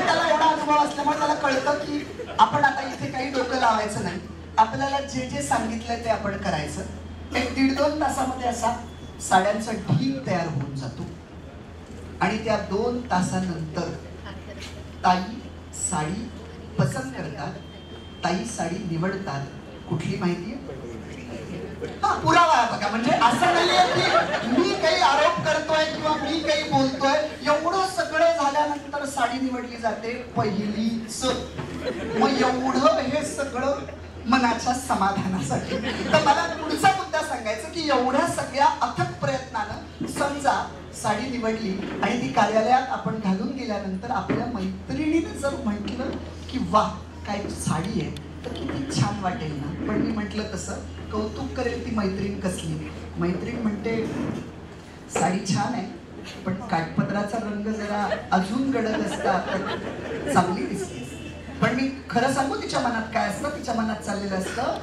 त्याला एवढा अनुभव असल्यामुळे त्याला कळतं की आपण आता इथे काही डोकं लावायचं नाही, आपल्याला जे जे सांगितलंय ते आपण करायचं. एक 1.5-2 तासामध्ये असा साड्यांचा ढीग तयार होऊन जातो. आणि त्या 2 तासानंतर ताई साडी पसंत करतात, ताई साडी निवडतात. कुठली माहिती आहे? हा पुरावा बघा. म्हणजे असं नाहीये की मी काही आरोप करतोय किंवा मी काही बोलतोय. एवढं सगळं झाल्यानंतर साडी निवडली जाते पहिलीच. मग एवढं हे सगळं मनाच्या समाधानासाठी. तर मला पुढचा मुद्दा सांगायचा की एवढ्या सगळ्या अथक प्रयत्नानं समजा साडी निवडली आणि ती कार्यालयात आपण घालून गेल्यानंतर आपल्या मैत्रिणीने जर म्हटलं की वाह काय साडी आहे, तर किती छान वाटेल ना. पण मी म्हटलं तसं कौतुक करेल ती मैत्रीण कसली. मैत्रीण म्हणते साडी छान आहे, पण काठपदराचा रंग जरा अजून गडद असता तर चांगली दिसली. पण मी खरं सांगू तिच्या मनात काय असतं, तिच्या मनात चाललेलं असतं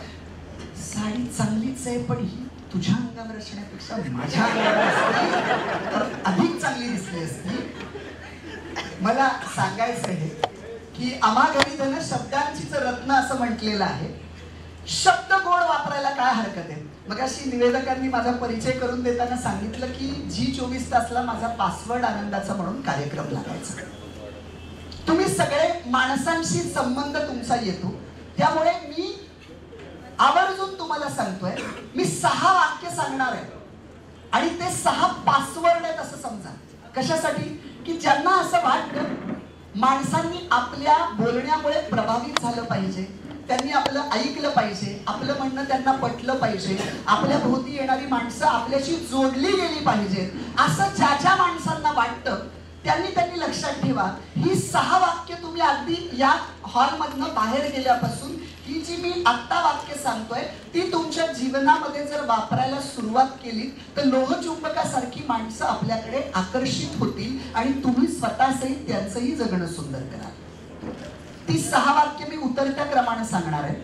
साडी चांगलीच आहे, पण ही तुझ्या अंगावर असण्यापेक्षा माझ्या अंगावर असती तर अधिक चांगली दिसली असती. मला सांगायचं आहे की आम्हा घरी धन शब्दांचीच रत्न असं म्हटलेलं आहे. शब्द गोड वापरायला काय हरकत आहे. मग अशी निवेदकांनी माझा परिचय करून देताना सांगितलं की G24 तासला माझा पासवर्ड आनंदाचा म्हणून कार्यक्रम लागायचा. तुम्ही सगळे माणसांशी संबंध तुमचा येतो, त्यामुळे मी आवर्जून तुम्हाला सांगतोय, मी 6 वाक्य सांगणार आहे आणि ते 6 पासवर्ड आहेत असं समजा. कशासाठी? की ज्यांना असं वाटतं माणसांनी आपल्या बोलण्यामुळे प्रभावित झालं पाहिजे, त्यांनी आपलं ऐकलं पाहिजे, आपलं म्हणणं त्यांना पटलं पाहिजे, आपल्या भोवती येणारी माणसं आपल्याशी जोडली गेली पाहिजेत, असं ज्या ज्या माणसांना वाटतं त्यांनी लक्षात ठेवा. ही 6 वाक्य तुम्ही अगदी या हॉलमधनं बाहेर गेल्यापासून ही जी मी आत्ता वाक्य सांगतोय ती तुमच्या जीवनामध्ये जर वापरायला सुरुवात केली तर लोहचुंबकासारखी माणसं आपल्याकडे आकर्षित होतील आणि तुम्ही स्वतःसहित त्यांचंही जगणं सुंदर कराल. ती 6 वाक्य मी उतरत्या क्रमाने सांगणार आहे.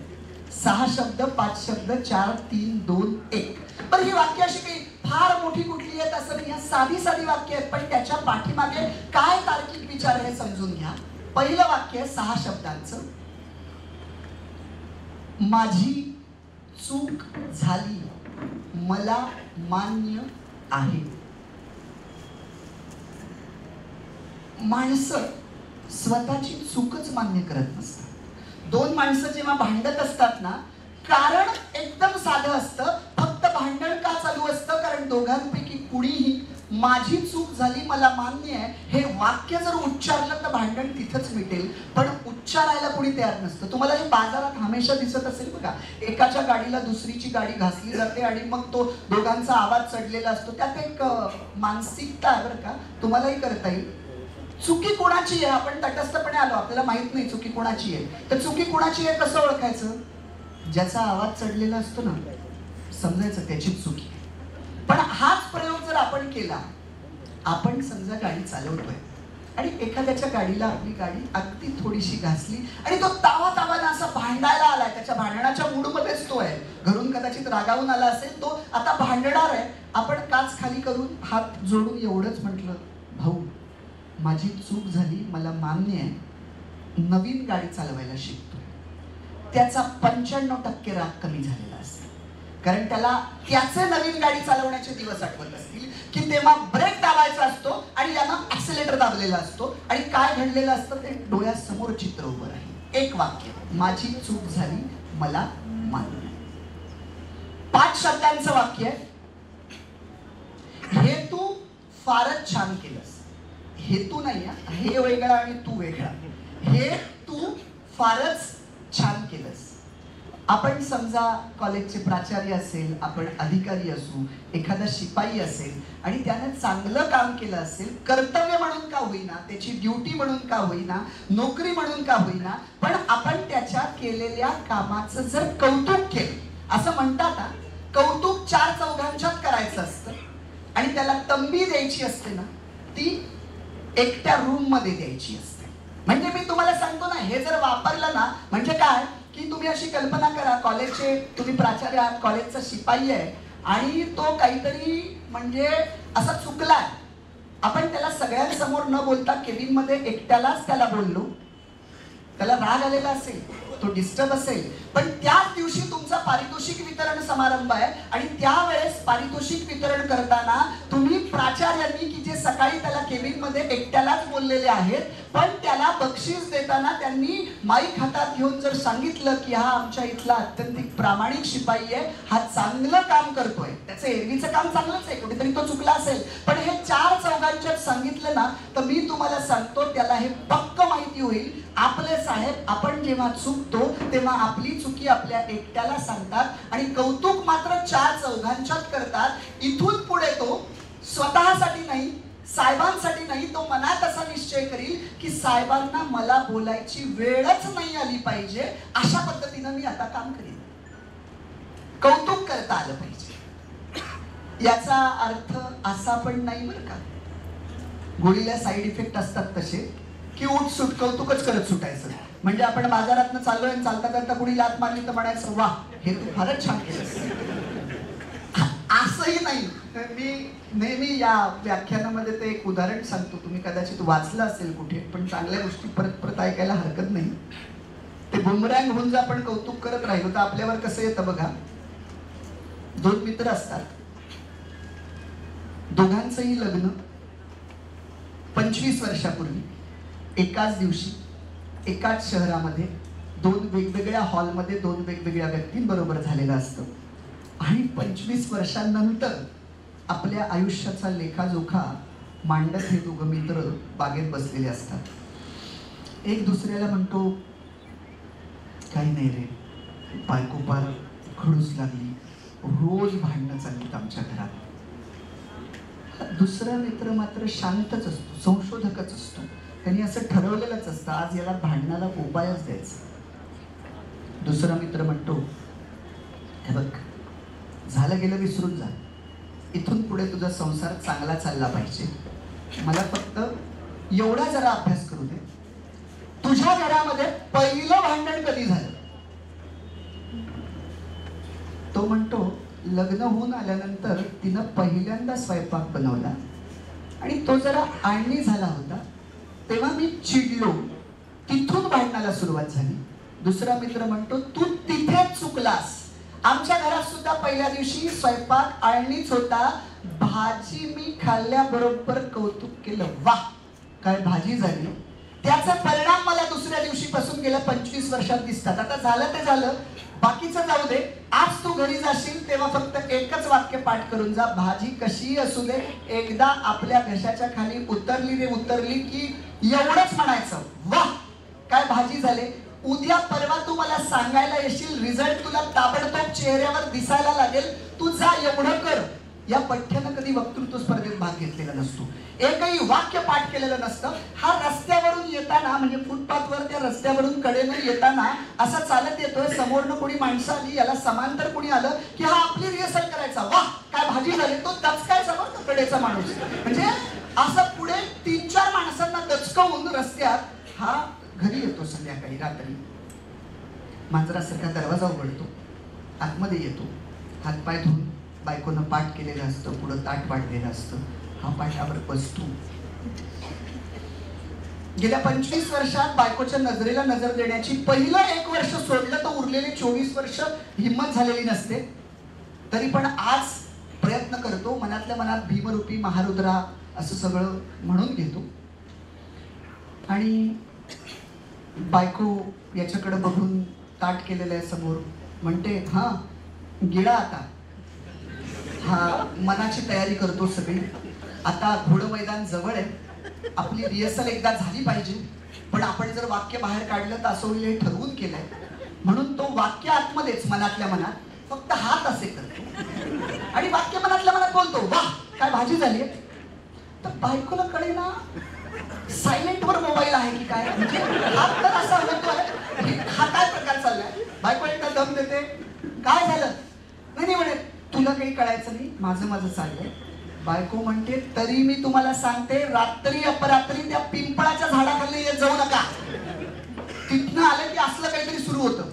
6 शब्द, 5 शब्द, 4, 3, 2, 1. पण ही वाक्य अशी काही फार मोठी कुठली आहेत असं नाही, साधी साधी वाक्य आहेत, पण त्याच्या पाठीमागे काय तार्किक विचार हे समजून घ्या. पहिलं वाक्य 6 शब्दांचं. माझी चूक झाली, मला मान्य आहे. माणसं स्वतःची चूकच मान्य करत नसतात. 2 माणसं जेव्हा भांडत असतात ना, कारण एकदम साधं असतं, फक्त भांडण का चालू असतं कारण दोघांपैकी कुणीही माझी चूक झाली मला मान्य आहे हे वाक्य जर उच्चारलं तर भांडण तिथंच मिटेल, पण उच्चारायला कोणी तयार नसतं. तुम्हाला हे बाजारात हमेशा दिसत असेल बघा, एकाच्या गाडीला दुसरीची गाडी घासली जाते आणि मग तो दोघांचा आवाज चढलेला असतो. त्यात एक मानसिकता आहे बरं का, तुम्हालाही करता येईल. चुकी कोणाची आहे आपण तटस्थपणे आलो, आपल्याला माहित नाही चुकी कोणाची आहे, तर चुकी कोणाची आहे कसं ओळखायचं? ज्याचा आवाज चढलेला असतो ना, समजायचं त्याची चुकी. पण हाच प्रयोग जर आपण केला, आपण समजा गाडी चालवतोय आणि एखाद्याच्या गाडीला आपली गाडी अगदी थोडीशी घासली आणि तो तावातावाने असा भांडायला आलाय, त्याच्या भांडणाच्या मूडमध्येच तो आहे, घरून कदाचित रागावून आला असेल, तो आता भांडणार आहे. आपण काच खाली करून हात जोडून एवढंच म्हटलं, भाऊ माझी चूक झाली मला मान्य आहे, नवीन गाडी चालवायला शिकतोय. त्याचा 95% राग कमी झालेला असेल, कारण त्याला त्याचे नवीन गाडी चालवण्याचे दिवस आठवत असतील की तेव्हा ब्रेक दाबायचा असतो आणि यानं ऍक्सिलेटर दाबलेला असतो आणि काय घडलेलं असतं ते डोळ्यासमोर चित्र उभं राहील. एक वाक्य, माझी चूक झाली मला मान्य. 5 शब्दांचं वाक्य आहे. हे तू फारच छान केलंस. हेतू नाही, हे वेगळा आणि तू वेगळा. हे तू फारच छान केलंस. आपण समजा कॉलेजचे प्राचार्य असेल, आपण अधिकारी असू, एखादा शिपाई असेल आणि त्याने चांगलं काम केलं असेल, कर्तव्य म्हणून का होईना, त्याची ड्युटी म्हणून का होईना, नोकरी म्हणून का होईना, पण आपण त्याच्या केलेल्या कामाचं जर कौतुक केलं, असं म्हणतात ना, कौतुक 4 चौघांच्यात करायचं असतं आणि त्याला तंबी द्यायची असते ना, ती एकट्या रूम मध्ये द्यायची असते. म्हणजे मी तुम्हाला सांगतो ना, हे जर वापरलं ना, म्हणजे काय की तुम्ही अशी कल्पना करा, कॉलेजचे तुम्ही प्राचार्य आहात, कॉलेजचा शिपाई आहे आणि तो काहीतरी म्हणजे असा चुकलाय, आपण त्याला सगळ्यांसमोर न बोलता केबिन मध्ये एकट्यालाच त्याला बोललो, त्याला राग आलेला असेल, तो डिस्टर्ब असेल, पण त्याच दिवशी तुमचा पारितोषिक वितरण समारंभ आहे आणि त्यावेळेस पारितोषिक वितरण करताना तुम्ही प्राचार्यांनी की जे सकाळी त्याला केबिन मध्ये एकट्यालाच बोललेले आहेत, पण त्याला बक्षीस देताना त्यांनी माईक हातात घेऊन जर सांगितलं की हा आमच्या इथला अत्यंतिक प्रामाणिक शिपाई आहे, हा चांगलं काम करतोय, त्याचं एरवीचं काम चांगलंच आहे, कुठेतरी तो चुकला असेल, पण हे 4 चौघांच्यात सांगितलं ना, तर मी तुम्हाला सांगतो त्याला हे पक्क माहिती होईल, आपले साहेब आपण जेव्हा चुकतो तेव्हा आपली चुकी आपल्या एकट्याला सांगतात आणि कौतुक मात्र 4 चौघांच्यात करतात. इथून पुढे तो स्वतःसाठी नाही, साहेबांसाठी नाही, तो मनात असा निश्चय करील की साहेबांना मला बोलायची वेळच नाही आली पाहिजे, अशा पद्धतीनं मी आता काम करीन. कौतुक करता आलं पाहिजे. याचा अर्थ असा पण नाही बरं का, गोळीला साईड इफेक्ट असतात तसे की उठ सुट कौतुकच करत सुटायचं. म्हणजे आपण बाजारातनं चाललोय आणि चालता चालता कुणी लात मारली तर म्हणायचं वा हे तू फारच छान केलंस, असंही नाही. मी नेहमी या व्याख्यानामध्ये ते एक उदाहरण सांगतो, तुम्ही कदाचित वाचलं असेल कुठे, पण चांगल्या गोष्टी परत परत ऐकायला हरकत नाही. ते बुमरँग होऊन जर आपण कौतुक करत राहिलो तर आपल्यावर कसं येतं बघा. 2 मित्र असतात, दोघांचंही लग्न 25 वर्षापूर्वी एकाच दिवशी एकाच शहरामध्ये 2 वेगवेगळ्या हॉलमध्ये 2 वेगवेगळ्या व्यक्तींबरोबर झालेलं असतं आणि 25 वर्षांनंतर आपल्या आयुष्याचा लेखाजोखा मांडत हे 2 मित्र बागेत बसलेले असतात. एक दुसऱ्याला म्हणतो, काही नाही रे, बायको पार खडूस लागली, रोज भांडणं चाललीत आमच्या घरात. दुसरा मित्र मात्र शांतच असतो, संशोधकच असतो, त्यांनी असं ठरवलेलंच असतं आज याला भांडणाला उपायच द्यायचा. दुसरा मित्र म्हणतो, हे बघ झालं गेलं विसरून जा, इथून पुढे तुझा संसार चांगला चालला पाहिजे, मला फक्त एवढा जरा अभ्यास करू दे, तुझ्या घरामध्ये पहिलं भांडण कधी झालं? तो म्हणतो, लग्न होऊन आल्यानंतर तिनं पहिल्यांदा स्वयंपाक बनवला आणि तो जरा आळणी झाला होता, तेव्हा मी चिडलो, तिथून भांडणाला सुरुवात झाली. दुसरा मित्र म्हणतो, तू तिथेच चुकलास, आमच्या घरात सुद्धा पहिल्या दिवशी स्वयंपाक आळणीच होता, भाजी मी खाल्ल्याबरोबर कौतुक केलं, वाह काय भाजी झाली, त्याचा परिणाम मला दुसऱ्या दिवशीपासून गेल्या 25 वर्षात दिसतात. आता झालं ते झालं, बाकीचं जाऊ दे. आज तू घरी जाशील तेव्हा फक्त एकच वाक्य पाठ करून जा, भाजी कशी असू दे, एकदा आपल्या घशाच्या खाली उतरली रे उतरली की एवढंच म्हणायचं, वाह काय भाजी झाले. उद्या परवा तू मला सांगायला येशील, रिझल्ट तुला ताबडतोब चेहऱ्यावर दिसायला लागेल, तू जा एवढं कर. या पठ्यानं कधी वक्तृत्व स्पर्धेत भाग घेतलेला नसतो, एकही वाक्य पाठ केलेलं नसतं. हा रस्त्यावरून येताना म्हणजे फुटपाथवर त्या रस्त्यावरून कडेनं येताना असा चालत येतोय, समोरनं कोणी माणसं आली, याला समांतर कोणी आलं की हा आपली रिहर्सल करायचा, वाह काय भाजी झाली, तो दचकायचा बरं कडेचा माणूस. म्हणजे असं पुढे 3-4 माणसांना दचकवून रस्त्यात हा घरी येतो. संध्याकाळी रात्री मांजरासारखा दरवाजा उघडतो, आतमध्ये येतो, हातपाय धुवून बायकोनं पाठ केलेलं असतं, पुढं ताट वाढलेलं असतं, हा पाठावर बसतो. गेल्या 25 वर्षात बायकोच्या नजरेला नजर देण्याची पहिलं 1 वर्ष सोडलं तर उरलेले 24 वर्ष हिंमत झालेली नसते. तरी पण आज प्रयत्न करतो, मनातल्या मनात भीमरूपी महारुद्रा असं सगळं म्हणून घेतो. आणि बायको याच्याकडे बघून ताट केलेलं आहे समोर, म्हणते हा गिळा आता. हा मनाची तयारी करतो सगळी, आता घोडं मैदान जवळ आहे, आपली रिहर्सल एकदा झाली पाहिजे, पण आपण जर वाक्य बाहेर काढलं तर असं होईल हे ठरवून केलंय. म्हणून तो वाक्य आतमध्येच मनातल्या मनात फक्त हात असे करतो आणि वाक्य मनातल्या मनात बोलतो, वाह काय भाजी झाली. तर बायकोला कळेना सायलेंट वर मोबाईल आहे की काय, म्हणजे हात तर असा होतोय, हा काय प्रकार चाललाय. बायको एकदा दम देते, काय झालं, नाही म्हणे तुला काही कळायचं नाही, माझं माझं चाललंय. बायको म्हणते तरी मी तुम्हाला सांगते, रात्री अपरात्री त्या पिंपळाच्या झाडाखाली येत जाऊ नका, तिथनं आलं की असलं काहीतरी सुरू होतं.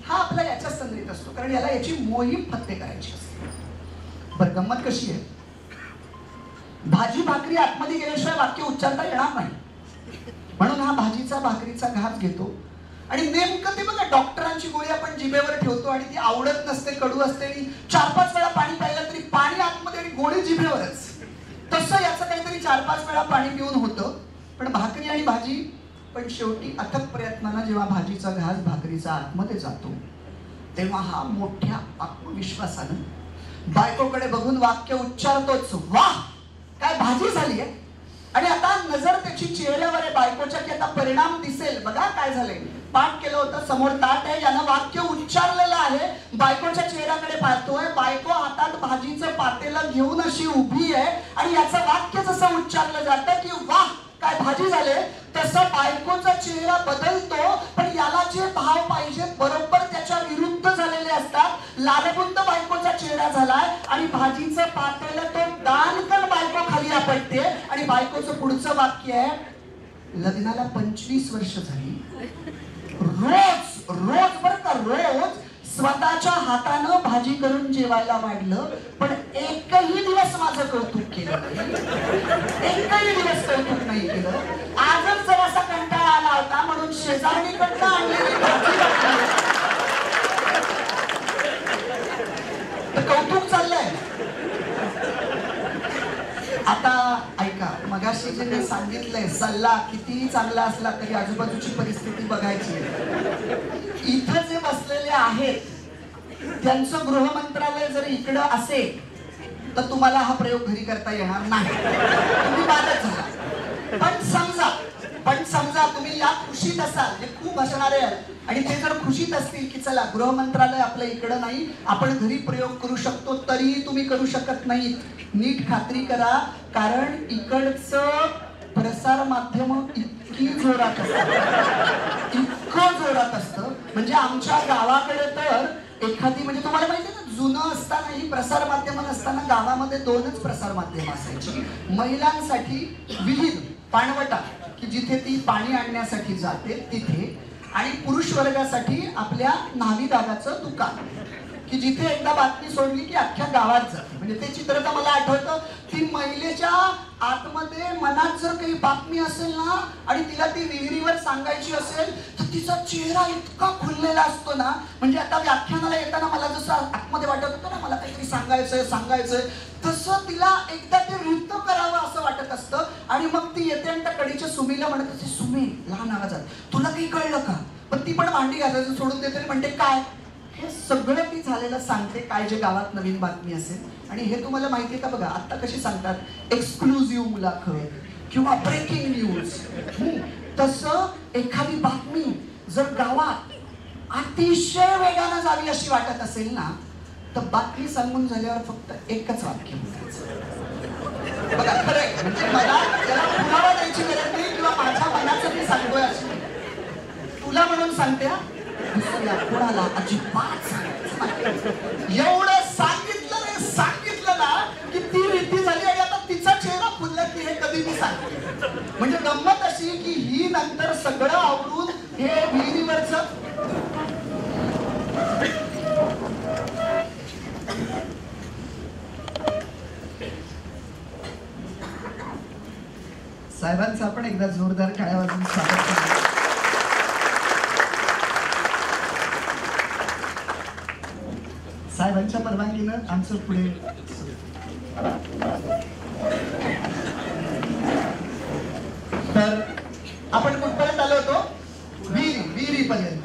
हा आपला याच्याच संगीत असतो, कारण याला याची मोहीम फत्ते करायची असते. बरं गंमत कशी आहे, भाजी भाकरी आतमध्ये गेल्याशिवाय वाक्य उच्चारता येणार नाही. म्हणून हा भाजीचा भाकरीचा घास घेतो आणि नेमकं ते बघा, डॉक्टरांची गोळी आपण जिभेवर ठेवतो आणि ती आवडत नसते, कडू असते आणि 4-5 वेळा पाणी प्यायलं तरी पाणी आतमध्ये आणि गोळी जिभेवरच. तसं याचं काहीतरी 4-5 वेळा पाणी पिऊन होतं. पण भाकरी आणि भाजी, पण शेवटी अथक प्रयत्नानं जेव्हा भाजीचा घास भाकरीचा आतमध्ये जातो तेव्हा हा मोठ्या आत्मविश्वासानं बायकोकडे बघून वाक्य उच्चारतोच, वाह काय भाजी झाली आहे. आणि आता नजर त्याची चेहऱ्यावर आहे बायकोच्या, की आता परिणाम दिसेल, बघा काय झालंय. पाठ केलं होतं, समोर ताट आहे, यानं वाक्य उच्चारलेलं आहे, बायकोच्या चेहऱ्याकडे पाहतोय, बायको हातात भाजीचं पातेलं घेऊन अशी उभी आहे आणि याचं वाक्य जसं उच्चारलं जातं की वाह काय भाजी झाले, तसं बायकोचा चेहरा बदलतो. पण याला जे भाव पाहिजेत बरोबर त्याच्या विरुद्ध झालेले असतात. लालबुंद बायकोचा चेहरा झालाय आणि भाजीचं पातेलं तो दानकन बायको खाली आपटते. आणि बायकोचं पुढचं वाक्य आहे, लग्नाला 25 वर्ष झाली, रोज रोज बरं का रोज स्वतःच्या हातानं भाजी करून जेवायला वाढलं, पण एकही दिवस माझं कौतुक केलं नाही, एकही दिवस कौतुक नाही केलं. आजच जरासा कंटाळा आला होता म्हणून शेजारणीकडनं आणलेली भाजी तर कौतुक चाललंय. आता ऐका, मगाशी जे मी सांगितलंय, सल्ला कितीही चांगला असला तरी आजूबाजूची परिस्थिती बघायची. इथं जे बसलेले आहेत त्यांचं गृह मंत्रालय जर इकडं असेल तर तुम्हाला हा प्रयोग घरी करता येणार नाही, तुम्ही बादच झाला. पण समजा तुम्ही या खुशीत असाल, जे खूप असणारे आहेत आणि ते जर खुशीत असतील की चला गृह मंत्रालय आपल्या इकडं नाही, आपण घरी प्रयोग करू शकतो, तरीही तुम्ही करू शकत नाहीत. नीट खात्री करा, कारण इकडचं प्रसार माध्यम इतकी जोरात असतं, इतकं जोरात असतं. म्हणजे आमच्या गावाकडे तर एखादी, म्हणजे तुम्हाला माहिती ना, जुनं असतानाही प्रसार माध्यम नसताना गावामध्ये 2च प्रसार माध्यम असायची. महिलांसाठी विहीर पाणवटा की जिथे ती पाणी आणण्यासाठी जाते तिथे, आणि पुरुष वर्गासाठी आपल्या न्हावी दादाचं दुकान की जिथे एकदा बातमी सोडली की अख्ख्या गावात जाते. म्हणजे ते चित्र तर मला आठवतं, ती महिलेच्या आतमध्ये मनात जर काही बातमी असेल ना आणि तिला ती विहिरीवर सांगायची असेल तर तिचा चेहरा इतका खुललेला असतो ना. म्हणजे आता व्याख्यानाला येताना मला जसं आतमध्ये वाटत होतं ना, मला काहीतरी सांगायचंय तसं तिला एकदा ते नृत्य करावं असं वाटत असतं. असतं आणि मग ती येते आणि त्या कडीच्या सुमीला म्हणत असते, सुमी लहान आवाजात, तुला काही कळलं का? पण ती पण भांडी घालायचं सोडून देते आणि म्हणते काय? हे सगळं ती झालेलं सांगते, काय जे गावात नवीन बातमी असेल. आणि हे तुम्हाला माहिती आहे का? बघा आता कशी सांगतात, एक्सक्लुझिव्ह मुलाखत किंवा ब्रेकिंग न्यूज. तसं एखादी बातमी जर गावात अतिशय वेगानं जावी अशी वाटत असेल ना, तर बातमी सांगून झाल्यावर फक्त एकच वाक्य बोलायचं. बघा खरं म्हणजे मला त्याला पुरावा द्यायची गरज नाही किंवा माझ्या मनाचं मी सांगतोय अशी, तुला म्हणून सांगते दुसऱ्या कोणाला अजिबात सांगायचं. एवढं सांगितलं ना की ती रीती झाली आणि आता तिचा चेहरा फुलला की हे कधी मी सांगते. म्हणजे गंमत अशी की ही नंतर सगळं आवरून हे विहिरीवरचं साहेबांचं आपण एकदा जोरदार टाळ्या वाजवून स्वागत करूया. साहेबांच्या परवानगीनं आमचं पुढे तर आपण कुठपर्यंत आलो होतो? विहिरीपर्यंत.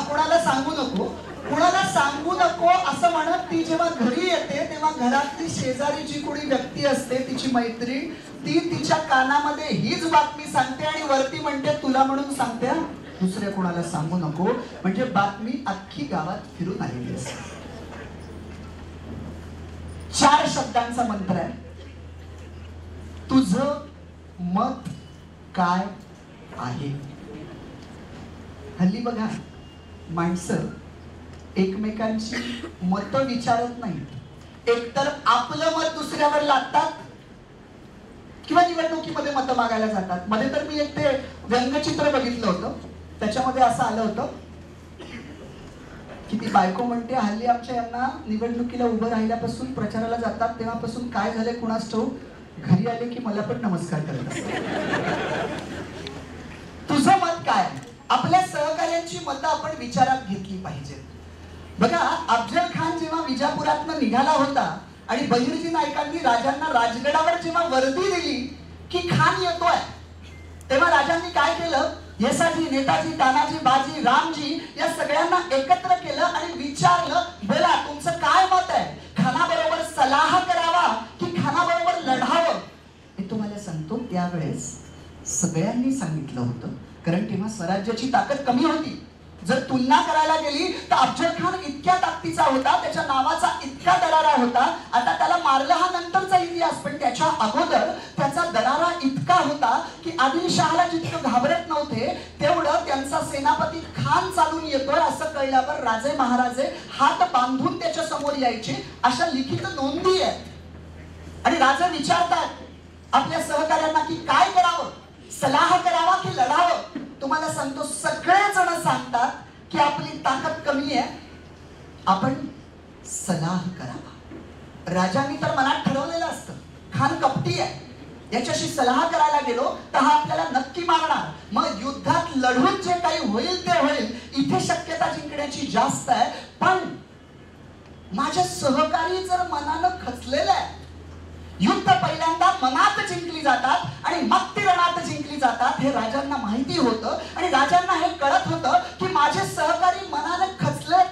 कुणाला सांगू नको, कुणाला सांगू नको असं म्हणत ती जेव्हा घरी येते तेव्हा घरातली शेजारी जी कोणी व्यक्ती असते, तिची मैत्रीण, ती तिच्या कानामध्ये हीच बातमी सांगते आणि वरती म्हणते तुला म्हणून सांगते, दुसऱ्या कोणाला सांगू नको. म्हणजे बातमी अख्खी गावात फिरून आलेली असते. 4 शब्दांचा मंत्र आहे, तुझं मत काय आहे. हल्ली बघा माणसं एकमेकांची मतं विचारत नाहीत, एकतर आपलं मत दुसऱ्यावर लादतात किंवा निवडणुकीमध्ये मतं मागायला जातात. मध्ये तर मी एक ते व्यंगचित्र बघितलं होतं, त्याच्यामध्ये असं आलं होतं की ती बायको म्हणते, हल्ली आमच्या यांना निवडणुकीला उभं राहिल्यापासून प्रचाराला जातात तेव्हापासून काय झाले कुणास ठाऊक, घरी आले की मला पण नमस्कार करत असतात. तुझं मत काय? आपल्या सहकार्यांची मतं आपण विचारात घेतली पाहिजेत. बघा अफजल खान जेव्हा विजापुरातनं निघाला होता आणि बहिर्जी नायकांनी राजांना राजगडावर जेव्हा वर्दी दिली की खान येतोय, तेव्हा राजांनी काय केलं? येसाजी, नेताजी, तानाजी, बाजी, रामजी या सगळ्यांना एकत्र केलं आणि विचारलं, बोला तुमचं काय मत आहे? खानाबरोबर सलाह करावा की खानाबरोबर लढावं? मी तुम्हाला सांगतो त्यावेळेस सगळ्यांनी सांगितलं होतं, कारण तेव्हा स्वराज्याची ताकद कमी होती. जर तुलना करायला गेली तर अफजल खान इतक्या ताकदीचा होता, त्याच्या नावाचा इतका दरारा होता. आता त्याला मारलं हा नंतरचा इतिहास, पण त्याच्या अगोदर त्याचा दरारा इतका होता की आदिलशहाला जितकं घाबरत नव्हते तेवढं त्यांचा सेनापती खान चालून येतोय असं कळल्यावर राजे महाराजे हात बांधून त्याच्या समोर यायचे. अशा लिखित नोंदी आहेत. आणि राजे विचारतात आपल्या सहकार्यांना की काय करावं, सलाह करावा की लढावं? तुम्हाला सांगतो सगळेजण सांगतात की आपली ताकद कमी आहे, आपण सलाह करावा. राजांनी तर मनात ठरवलेलं असतं खान कपटी आहे, याच्याशी सलाह करायला गेलो तर हा आपल्याला नक्की मारणार, मग युद्धात लढून जे काही होईल ते होईल, इथे शक्यता जिंकण्याची जास्त आहे. पण माझे सहकारी जर मनानं खचलेले आहे, युद्ध पहिल्यांदा मनात जिंकली जातात आणि मग ती रणात जिंकली जातात हे राजांना माहिती होतं. आणि राजांना हे कळत होतं की माझे सहकारी मनानं खचले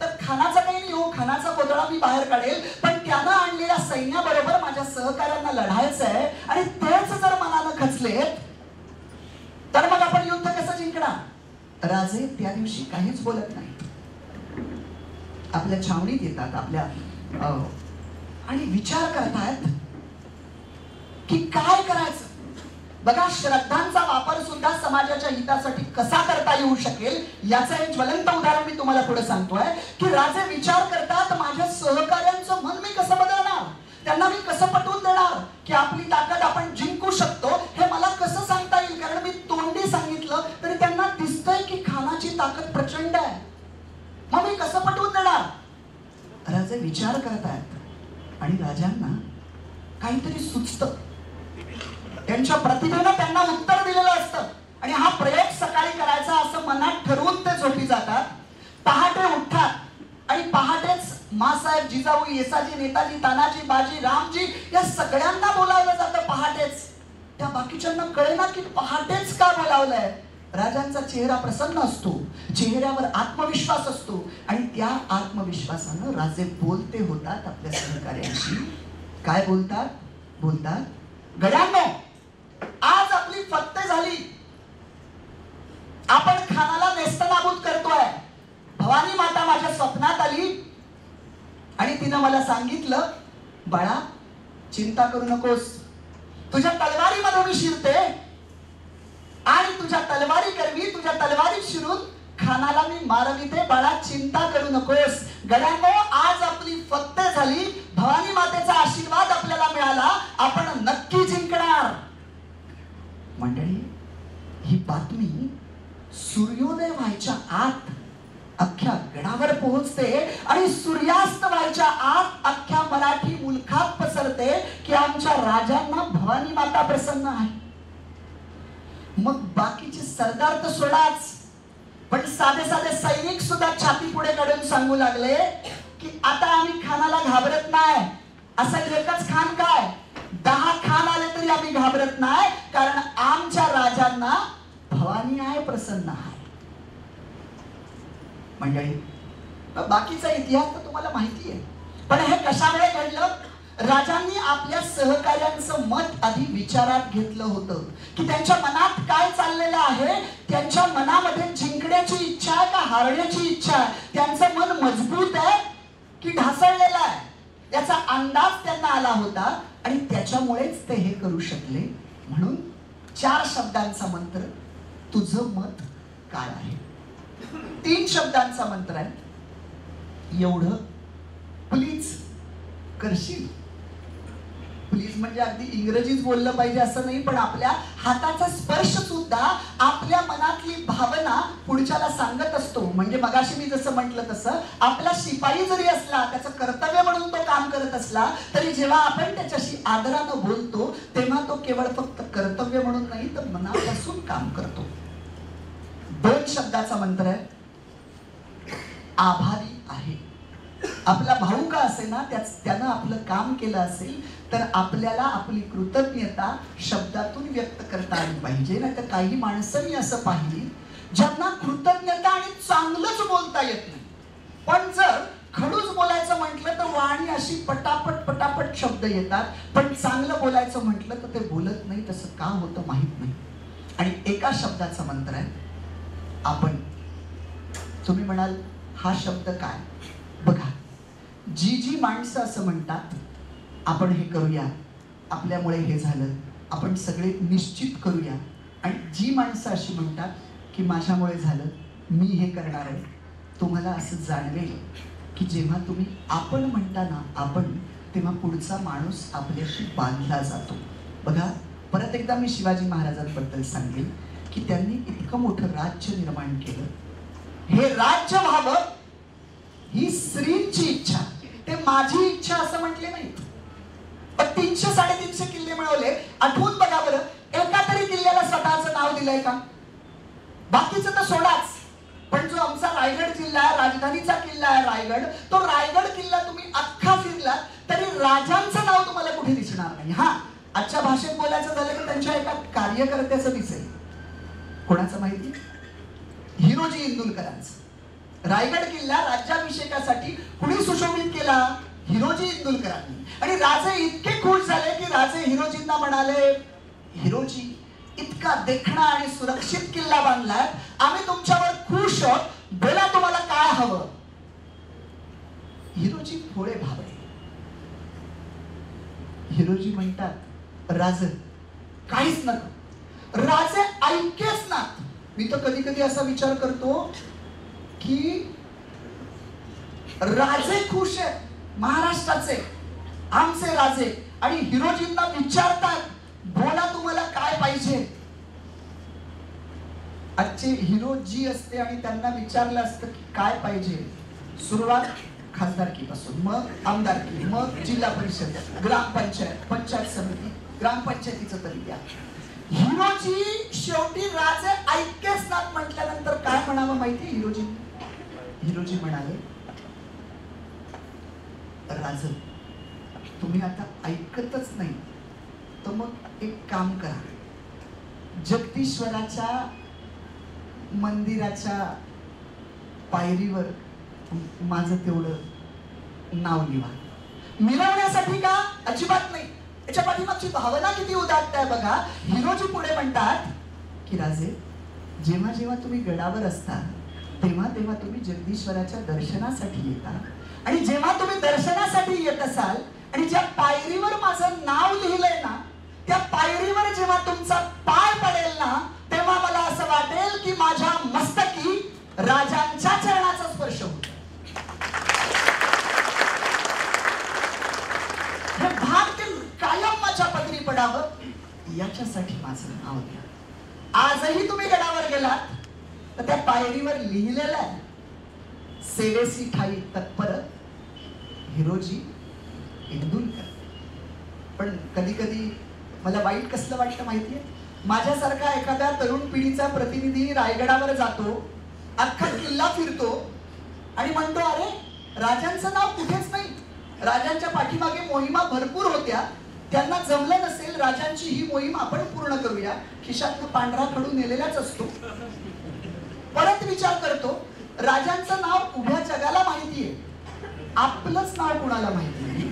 तर खानाचं काही नाही हो, खानाचा कोतळा मी बाहेर काढेल, पण त्यानं आणलेल्या सैन्याबरोबर माझ्या सहकाऱ्यांना लढायचं आहे आणि तेच जर मनानं खचले तर मग आपण युद्ध कसं जिंकणार? राजे त्या दिवशी काहीच बोलत नाही, आपल्या छावणीत येतात आपल्या आणि विचार करतात की काय करायचं. बघा श्रद्धांचा वापर सुद्धा समाजाच्या हितासाठी कसा करता येऊ शकेल याचं एक ज्वलंत उदाहरण मी तुम्हाला पुढे सांगतोय की राजे विचार करतात माझ्या सहकार्यांचं मन मी कसं बदलणार, त्यांना मी कसं पटवून देणार की आपली ताकद आपण जिंकू शकतो. हे मला कसं सांगता येईल, कारण मी तोंडी सांगितलं तरी त्यांना दिसतंय की खानाची ताकद प्रचंड आहे, मग मी कसं पटवून देणार? राजे विचार करतायत आणि राजांना काहीतरी सुचतं, त्यांच्या प्रतिभेनं त्यांना उत्तर दिलेलं असतं आणि हा प्रयोग सकाळी करायचा असं मनात ठरवून ते झोपी जातात. पहाटे उठतात आणि पहाटेच मासाहेब, जिजाऊ, येसाजी, नेताजी, तानाजी, बाजी, रामजी या सगळ्यांना बोलावलं जातं पहाटेच. त्या बाकीच्यांना कळेना की पहाटेच का बोलावलंय. राजांचा चेहरा प्रसन्न असतो, चेहऱ्यावर आत्मविश्वास असतो आणि त्या आत्मविश्वासानं राजे बोलते होतात आपल्या सहकार्यांशी. काय बोलतात? बोलतात, गड्यांनो, आज आपली फत्ते झाली. आपण खानाला नेस्तनाबूत करतोय. भवानी माता माझ्या स्वप्नात आली आणि तिनं मला सांगितलं, बाळा चिंता करू नकोस, तुझ्या तलवारीमध्ये मी शिरते आणि तुझ्या तलवारी करवी, तुझ्या तलवारीत शिरून खानाला मी मारविते. बाळा चिंता करू नकोस. गड्यांनो, आज आपली फत्ते झाली. भवानी मातेचा आशीर्वाद आपल्याला मिळाला. आपण नक्की जिंकणार. मंडळी, ही बातमी सूर्योदय व्हायच्या आत अख्ख्या गडावर पोहोचते आणि सूर्यास्त व्हायच्या आत अख्ख्या मराठी मुलखात पसरते की आमच्या राजांना भवानी माता प्रसन्न आहे. मग बाकीचे सरदार तर सोडाच, पण साधे साधे सैनिक सुद्धा छाती पुढे काढून सांगू लागले की आता आम्ही खानाला घाबरत नाही. असं एकच खान काय, 10 खान आले तरी आम्ही घाबरत नाही, कारण आमच्या राजांना भवानी आहे, प्रसन्न आहे. मंडळी, बाकीचा इतिहास तर तुम्हाला माहिती आहे, पण हे कशामुळे घडलं? राजांनी आपल्या सहकार्यांचं मत आधी विचारात घेतलं होतं की त्यांच्या मनात काय चाललेलं आहे. त्यांच्या मनामध्ये जिंकण्याची इच्छा आहे का हारण्याची इच्छा आहे? त्यांचं मन मजबूत आहे की ढासळलेलं आहे, याचा अंदाज त्यांना आला होता आणि त्याच्यामुळेच ते हे करू शकले. म्हणून 4 शब्दांचा मंत्र, तुझं मत काय आहे. 3 शब्दांचा मंत्र आहे, एवढं प्लीज करशील. प्लीज म्हणजे अगदी इंग्रजीच बोललं पाहिजे असं नाही, पण आपल्या हाताचा स्पर्श सुद्धा आपल्या मनातली भावना पुढच्याला सांगत असतो. म्हणजे मगाशी मी जसं म्हटलं तसं आपला शिपाई जरी असला, त्याचं कर्तव्य म्हणून तो काम करत असला, तरी जेव्हा आपण त्याच्याशी आदरानं बोलतो तेव्हा तो केवळ फक्त कर्तव्य म्हणून नाही तर मनापासून काम करतो. 2 शब्दाचा मंत्र आहे, आभारी आहे. आपला भाऊ का असे ना, त्यानं आपलं काम केलं असेल तर आपल्याला आपली कृतज्ञता शब्दातून व्यक्त करता आली पाहिजे. नाही तर काही माणसं मी असं पाहिली ज्यांना कृतज्ञता आणि चांगलंच बोलता येत नाही, पण जर खडूच बोलायचं म्हटलं तर वाणी अशी पटापट पटापट शब्द येतात, पण चांगलं बोलायचं म्हटलं तर ते बोलत नाही. तसं का होतं माहित नाही. आणि 1 शब्दाचा मंत्र आहे, आपण. तुम्ही म्हणाल हा शब्द काय? बघा, जी माणसं असं म्हणतात आपण हे करूया, आपल्यामुळे हे झालं, आपण सगळे निश्चित करूया, आणि जी माणसं अशी म्हणतात की माझ्यामुळे झालं, मी हे करणार आहे, तुम्हाला असं जाणवेल की जेव्हा तुम्ही आपण म्हणता ना आपण, तेव्हा पुढचा माणूस आपल्याशी बांधला जातो. बघा, परत एकदा मी शिवाजी महाराजांबद्दल सांगेन की त्यांनी इतकं मोठं राज्य निर्माण केलं. हे राज्य व्हावं ही श्रींची इच्छा, ते माझी इच्छा असं म्हटले नाही. पण 300-350 किल्ले मिळवले. आठवून बघा बरं, एका तरी किल्ल्याला स्वतःचं नाव दिलंय का? बाकीचं तर सोडाच, पण जो आमचा रायगड जिल्हा आहे, राजधानीचा किल्ला आहे रायगड, तो रायगड किल्ला तुम्ही अख्खा फिरला तरी राजांचं नाव तुम्हाला कुठे दिसणार नाही. हा, आजच्या भाषेत बोलायचं झालं की त्यांच्या एका कार्यकर्त्याचं दिसेल. कोणाचं माहिती? हिरोजी इंदुलकरांचं. रायगड किल्ला राज्याभिषेकासाठी कुणी सुशोभित केला? हिरोजी इंदुलकरांनी. आणि राजे इतके खुश झाले की राजे हिरोजींना म्हणाले, हिरोजी, इतका देखणा आणि सुरक्षित किल्ला बांधलाय, आम्ही तुमच्यावर खुश आहोत, बोला तुम्हाला काय हवं. हिरोजी थोडे भाबडे. हिरोजी म्हणतात, राज काहीच नको. राजे ऐकेच ना. मी तर कधी कधी असा विचार करतो की राजे खुश आहेत महाराष्ट्राचे, आमचे राजे, आणि हिरोजींना विचारतात, बोला तुम्हाला काय पाहिजे. आजचे हिरो जी असते आणि त्यांना विचारलं असतं की काय पाहिजे, सुरुवात खासदारकीपासून, मग आमदारकी, मग जिल्हा परिषद, ग्रामपंचायत, पंचायत समिती, ग्रामपंचायतीचं तरी द्या. हिरोजी शेवटी राजे ऐकेच नात म्हटल्यानंतर काय म्हणावं माहिती? हिरोजी म्हणाले, राज, तुम्ही आता ऐकतच नाही तर मग एक काम करा, जगदीश्वराच्या मंदिराच्या पायरीवर माझं तेवढं नाव लिहा. मिळवण्यासाठी का? अजिबात नाही. याच्या पाठीमागची भावना किती उदात्त आहे बघा. हिरोजी पुढे म्हणतात की राजे, जेव्हा जेव्हा तुम्ही गडावर असता तेव्हा तेव्हा तुम्ही जगदीश्वराच्या दर्शनासाठी येता, आणि जेव्हा तुम्ही दर्शनासाठी येत असाल आणि ज्या पायरीवर माझं नाव लिहिलंय ना, त्या पायरीवर जेव्हा तुमचा पाय पडेल ना, तेव्हा मला असं वाटेल की माझ्या मस्तकी राजांच्या चरणाचा स्पर्श होतो. हे भाग्य कायम माझ्या पदरी पडावं, याच्यासाठी माझं नाव द्या. आजही तुम्ही गडावर गेलात तर त्या पायरीवर लिहिलेलं आहे, सेवेसी ठाई तत्पर हिरोजी इंदुलकर. पण कधी कधी मला वाईट कसलं वाटतं माहितीये, माझ्यासारखा एखाद्या तरुण पिढीचा प्रतिनिधी रायगडावर जातो, अख्खा किल्ला फिरतो आणि म्हणतो, अरे राजांचं नाव कुठेच नाही. राजांच्या पाठीमागे मोहिमा भरपूर होत्या, त्यांना जमलं नसेल राजांची ही मोहीम आपण पूर्ण करूया. खिशातनं पांढरा खडू नेलेलाच असतो. परत विचार करतो, राजांचं नाव उभ्या जगाला माहितीये, आपलंच नाव कुणाला माहिती नाही.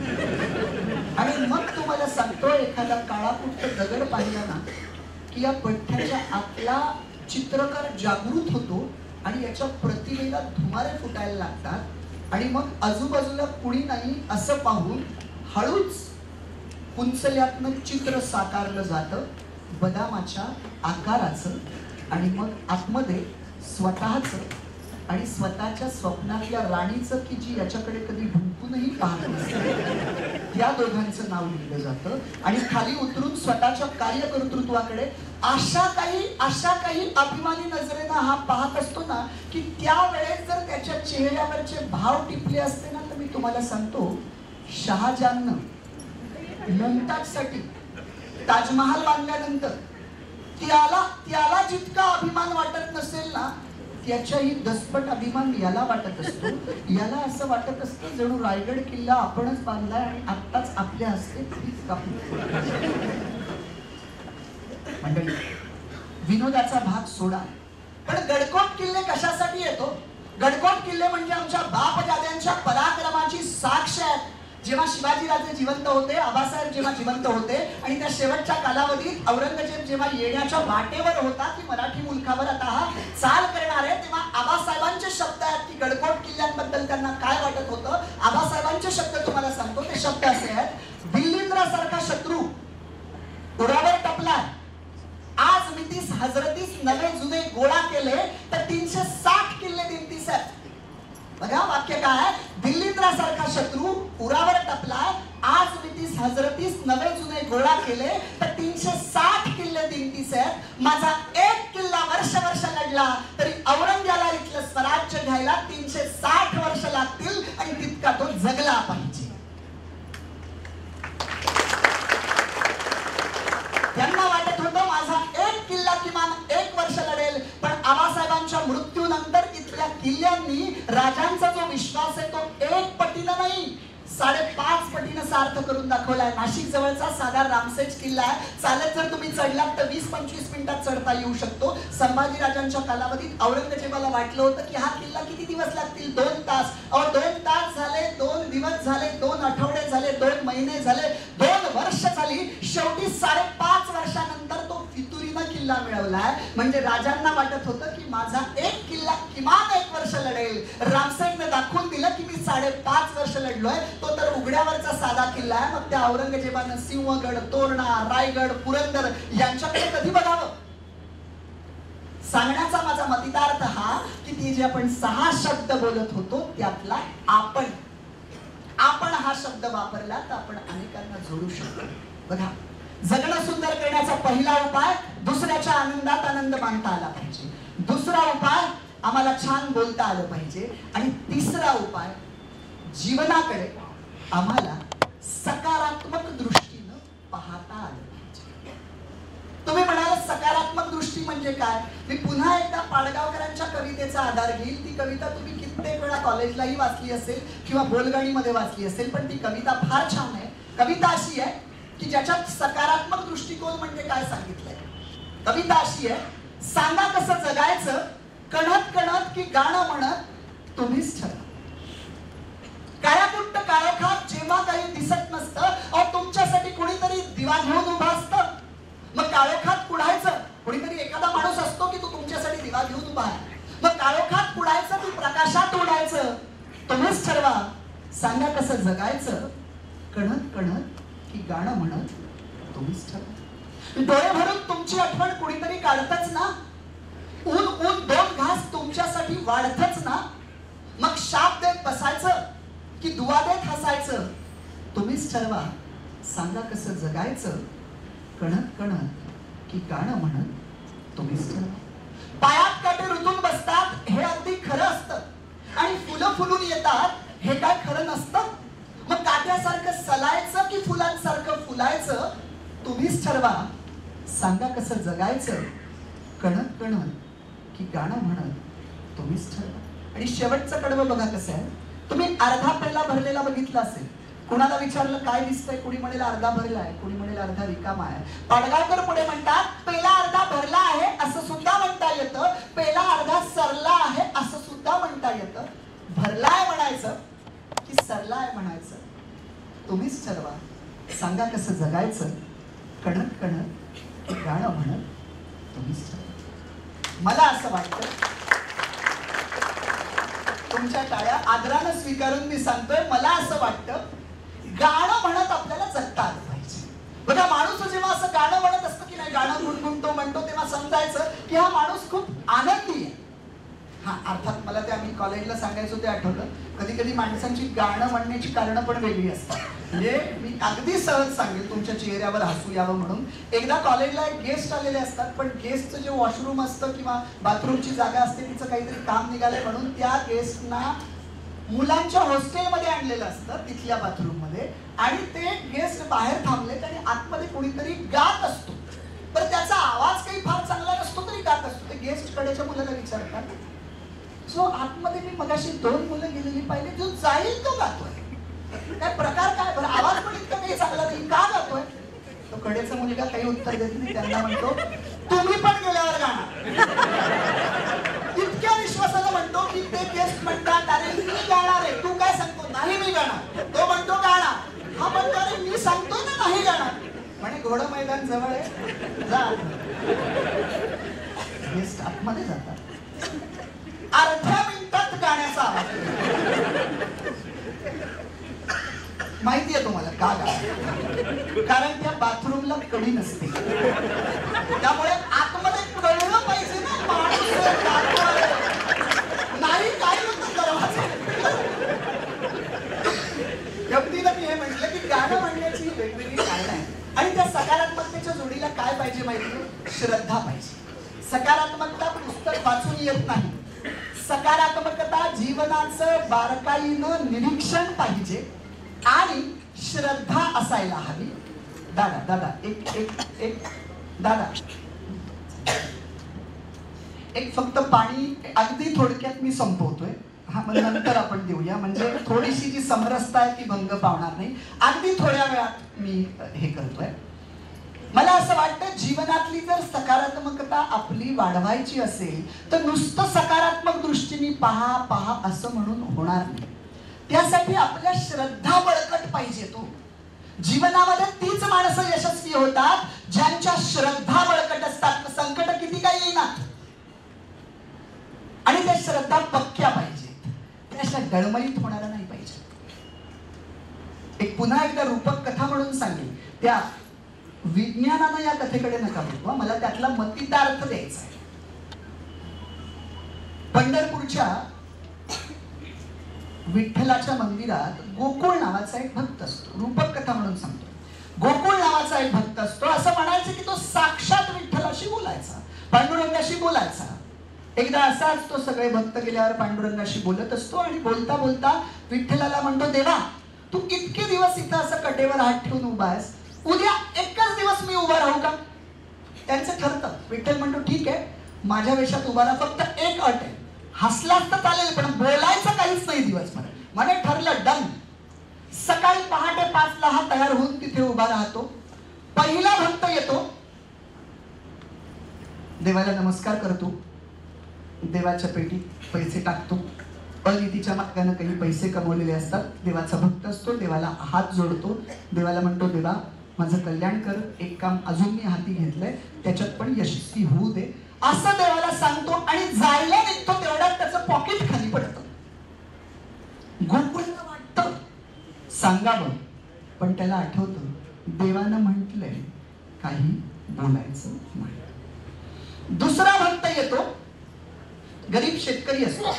आणि मग तुम्हाला सांगतो, एखादा काळाकुट्ट दगड पाहिला ना की या पठ्ठ्याच्या आतला चित्रकार जागृत होतो आणि याच्या प्रतिमेला धुमारे फुटायला लागतात. आणि मग आजूबाजूला कुणी नाही असं पाहून हळूच कुंचल्यातनं चित्र साकारलं जातं बदामाच्या आकाराचं. आणि मग आतमध्ये स्वतःचं आणि स्वतःच्या स्वप्नातल्या राणीचं, की जी याच्याकडे कधी ढुंकूनही पाहत नसते, त्या दोघांचं नाव लिहिलं जातं. आणि खाली उतरून स्वतःच्या कार्यकर्तृत्वाकडे अशा काही अभिमानी नजरेनं हा पाहत असतो ना, की त्यावेळेस जर त्याच्या चेहऱ्यावरचे भाव टिपले असते ना, तर मी तुम्हाला सांगतो, शहाजहाननं मुमताजसाठी ताजमहाल बांधल्यानंतर त्याला जितका अभिमान वाटत नसेल ना, त्याच्याही दसपट अभिमान याला वाटत असतो. याला असं वाटत असतं जणू रायगड किल्ला आपणच बांधलाय आणि आत्ताच आपल्या हस्ते फीस कापली. मंडळी, विनोदाचा भाग सोडा, पण गडकोट किल्ले कशासाठी येतो? गडकोट किल्ले म्हणजे आमच्या बापदाद्यांच्या पराक्रमाची साक्ष आहेत. जेव्हा शिवाजीराजे जिवंत होते, आबासाहेब जेव्हा जिवंत होते, आणि त्या शेवटच्या कालावधीत औरंगजेब जेव्हा येण्याच्या वाटेवर होता की मराठी मुलखावर आता हा चाल करणार आहे, तेव्हा आबासाहेबांचे शब्द आहेत की गडकोट किल्ल्यांबद्दल त्यांना काय वाटत होतं. आबासाहेबांचे शब्द तुम्हाला सांगतो, ते शब्द असे आहेत, दिल्लींद्रासारखा शत्रू उरावर टपलाय, आज मितीस हजरतीस नवे जुने गोळा केले तर 360 किल्ले दिमतीस आहेत. बघा वाक्य काय, दिल्लींद्रासारखा शत्रू उरावर टपलाय, आज मितीस हजरतीस नवे जुने गोळा केले तर 360 किल्ले दिमतीस आहेत. माझा एक किल्ला वर्ष लढला तरी औरंग्याला इथलं स्वराज्य घ्यायला 360 वर्ष लागतील, आणि तितका तो जगला पाहिजे. त्यांना वाटत होतं माझा एक किल्ला किमान 1 वर्ष लढेल, पण आबासाहेबांच्या मृत्यूनंतर इथल्या किल्ल्यांनी राजांचा जो विश्वास आहे तो 1 पटीनं नाही 5.5 पटीनं सार्थ करून दाखवलाय. नाशिक जवळचा साधा रामसेज किल्ला आहे, चालत जर तुम्ही चढलात तर 20-25 मिनिटात चढता येऊ शकतो. संभाजी राजांच्या कालावधीत औरंगजेबाला वाटलं होतं की हा किल्ला किती दिवस लागतील, 2 तास. 2 तास झाले, 2 दिवस झाले, 2 आठवडे झाले, 2 महिने झाले, 2 वर्ष झाली. शेवटी 5.5 वर्षानंतर तो फितुरीनं किल्ला मिळवलाय. म्हणजे राजांना वाटत होतं की माझा एक किल्ला किमान 1 वर्ष लढेल. रामसेजने दाखवून दिलं की मी 5.5 वर्ष लढलोय. तो तर उघड्यावरचा साधा किल्ला आहे. मग त्या औरंगजेबानं सिंहगड, तोरणा, रायगड, पुरंदर यांच्याकडे कधी बघावं? सांगण्याचा माझा मतितार्थ हा की ते जे आपण 6 शब्द बोलत होतो त्यातला आपण हा शब्द वापरला तर आपण अनेकांना जोडू शकतो. बघा, जगणं सुंदर करण्याचा पहिला उपाय, दुसऱ्याच्या आनंदात आनंद मानता आला पाहिजे. दुसरा उपाय, आम्हाला छान बोलता आलं पाहिजे. आणि तिसरा उपाय, जीवनाकडे आम्हाला सकारात्मक दृष्टीनं पाहता आलं पाहिजे. तुम्ही म्हणाल सकारात्मक दृष्टी म्हणजे काय? मी पुन्हा एकदा पाडगावकरांच्या कवितेचा आधार घेईल. ती कविता तुम्ही कित्येक वेळा कॉलेजलाही वाचली असेल किंवा बोलगाणीमध्ये वाचली असेल, पण ती कविता फार छान आहे. कविता अशी आहे की ज्याच्यात सकारात्मक दृष्टिकोन म्हणजे काय सांगितलंय. कविता अशी आहे, सांगा कसं जगायचं, कणत कणत की गाणं म्हणत तुम्हीच ठरवा. काळ्याकुट्ट काळोखात जेव्हा काही दिसत नसतं, अहो तुमच्यासाठी कोणीतरी दिवा घेऊन उभा असतं. मग काळोखात पुढायचं, कोणीतरी एखादा माणूस असतो की तो तुमच्यासाठी दिवा घेऊन उभा आहे. मग काळोखात पुढायचं की प्रकाशात उडायचं तुम्हीच ठरवा. सांगा कसं जगायचं, कणत कणत की गाणं म्हणत तुम्हीच ठरवा. डोळे भरून तुमची आठवण कोणीतरी काढतच ना. ऊन ऊन दोन घास तुमच्यासाठी वाढतच ना. मग शाप देत बसायचं की दुआ देत हसायचं तुम्हीच ठरवा. सांगा कसं जगायचं, कणत कणत की गाणं म्हणत तुम्हीच ठरवा. पायात काटे रुतून बसतात हे अगदी खरं असतं, आणि फुलं फुलून येतात हे काय खरं नसतं. मग काट्यासारखं सलायचं की फुलांसारखं फुलायचं तुम्हीच ठरवा. सांगा कसं जगायचं, कणत कणत की गाणं म्हणत तुम्हीच ठरवा. आणि शेवटचं कडवं बघा कसं आहे. तुम्ही अर्धा पेला भरलेला बघितला असेल. कुणाला विचारलं काय दिसतंय, कुणी म्हणेल अर्धा भरला आहे, कुणी म्हणेल अर्धा रिकामा आहे. पाडगावकर पुढे म्हणतात, पेला अर्धा भरला आहे असं सुद्धा म्हणता येतं, पेला अर्धा सरला आहे असं सुद्धा म्हणता येतं. भरलाय म्हणायचं की सरलाय म्हणायचं तुम्हीच ठरवा. सांगा कसं जगायचं, कणत कणत गाणं म्हणत तुम्हीच ठरवा. मला असं वाटतं, तुमच्या टाळ्या आदरानं स्वीकारून मी सांगतोय, मला असं वाटतं गाणं म्हणत आपल्याला जगता आलं पाहिजे. बघा, माणूस जेव्हा असं गाणं म्हणत असतं की नाही, गाणं गुणगुणतो म्हणतो, तेव्हा समजायचं की हा माणूस खूप आनंदी आहे. हा, अर्थात मला ते आम्ही कॉलेजला सांगायचो ते आठवलं. कधी कधी माणसांची गाणं म्हणण्याची कारणं पण वेगळी असतात. म्हणजे मी अगदी सहज सांगेल, तुमच्या चेहऱ्यावर हसू यावं म्हणून. एकदा कॉलेजला एक गेस्ट आलेले असतात, पण गेस्टचं जे वॉशरूम असतं किंवा बाथरूमची जागा असते, तिचं काहीतरी काम निघालंय म्हणून त्या गेस्टना मुलांच्या हॉस्टेलमध्ये आणलेलं असतं, तिथल्या बाथरूममध्ये. आणि ते गेस्ट बाहेर थांबलेत आणि आतमध्ये कोणीतरी गात असतो. पण त्याचा आवाज काही फार चांगला नसतो तरी गात असतो. ते गेस्ट कडेच्या मुलाला विचारतात, सो आतमध्ये मी मगाशी 2 मुलं गेलेली पाहिजे, जो जाईल तो गातोय, काय प्रकार काय बरं, आवाज पण इतका काही चांगला नाही, का गातोय? तो कडेचा मुलगा काही उत्तर देत नाही. त्यांना म्हणतो, तुम्ही पण गेल्यावर गाणार. इतक्या विश्वासाला म्हणतो की ते गेस्ट म्हणतात, अरे मी गाणार आहे, तू काय सांगतो? नाही मी गाणार. तो म्हणतो गाणार. हा म्हणतो, अरे मी सांगतो ना नाही गाणार. म्हणे घोडं मैदान जवळ आहे, जा. गेस्ट आतमध्ये जातात. अर्ध्या मिनिटात गाण्याचा आवाज. माहितीये तुम्हाला का गाणं? कारण त्या बाथरूमला कडी नसते, त्यामुळे आतमध्ये कळलं पाहिजे ना माणूस नाही. काय होतं दरवाजा. गमतीनं मी हे म्हटलं की गाणं म्हणण्याची वेगवेगळी कारणं आहेत. आणि त्या सकारात्मकतेच्या जोडीला काय पाहिजे माहितीये? श्रद्धा पाहिजे. सकारात्मकता पुस्तक वाचून येत नाही. सकारात्मकता जीवनाचं बारकाईनं निरीक्षण पाहिजे आणि श्रद्धा असायला हवी. दादा दादा एक एक एक दादा एक फक्त पाणी अगदी थोडक्यात मी संपवतोय. हा, मग नंतर आपण देऊया, म्हणजे थोडीशी जी समरसता आहे ती भंग पावणार नाही. अगदी थोड्या वेळात मी हे करतोय. मला असं वाटतं, जीवनातली जर सकारात्मकता आपली वाढवायची असेल तर नुसतं सकारात्मक दृष्टीने पहा पहा असं म्हणून होणार नाही. त्यासाठी आपल्या श्रद्धा बळकट पाहिजे. तो जीवनामध्ये तीच माणसं यशस्वी होतात ज्यांच्या श्रद्धा बळकट असतात. संकट किती काही येईनात आणि त्या श्रद्धा पक्क्या पाहिजेत. त्या अशा डळमळीत होणारा नाही पाहिजे. एक पुन्हा एकदा रूपक कथा म्हणून सांगेल. त्या विज्ञानानं या कथेकडे नका बघू, मला त्यातला मतितार्थ द्यायचा आहे. पंढरपूरच्या विठ्ठलाच्या मंदिरात गोकुळ नावाचा एक भक्त असतो. रूपक कथा म्हणून सांगतो. गोकुळ नावाचा एक भक्त असतो. असं म्हणायचं की तो साक्षात विठ्ठलाशी बोलायचा, पांडुरंगाशी बोलायचा. एकदा असाच तो सगळे भक्त गेल्यावर पांडुरंगाशी बोलत असतो आणि बोलता बोलता विठ्ठलाला म्हणतो, देवा तू इतके दिवस इथं असं कटेवर हात ठेवून उभा आहेस, उद्या एकच दिवस मी उभा राहू का? त्यांचं ठरतं. विठ्ठल म्हणतो, ठीक आहे, माझ्या वेशात उभा राहा, फक्त एक अट आहे, हसलाच तर चालेल पण बोलायचं काहीच नाही दिवसभर. म्हणे ठरलं, डन. सकाळी पहाटे 5ला हा तयार होऊन तिथे उभा राहतो. पहिला भक्त येतो, देवाला नमस्कार करतो, देवाच्या पेटीत पैसे टाकतो. अनितीच्या मार्गाने काही पैसे कमवलेले असतात. देवाचा भक्त असतो, देवाला हात जोडतो, देवाला म्हणतो, देवा माझं कल्याण कर, एक काम अजून मी हाती घेतलंय, त्याच्यात पण यशस्वी होऊ दे, असं देवाला सांगतो आणि जायला निघतो. तेवढ्यात त्याचं पॉकेट खाली पडतं. गोकुळला वाटतं सांगावं, पण त्याला आठवतं देवानं म्हटलंय काही बोलायचं नाही. दुसरा भक्त येतो, गरीब शेतकरी असतो.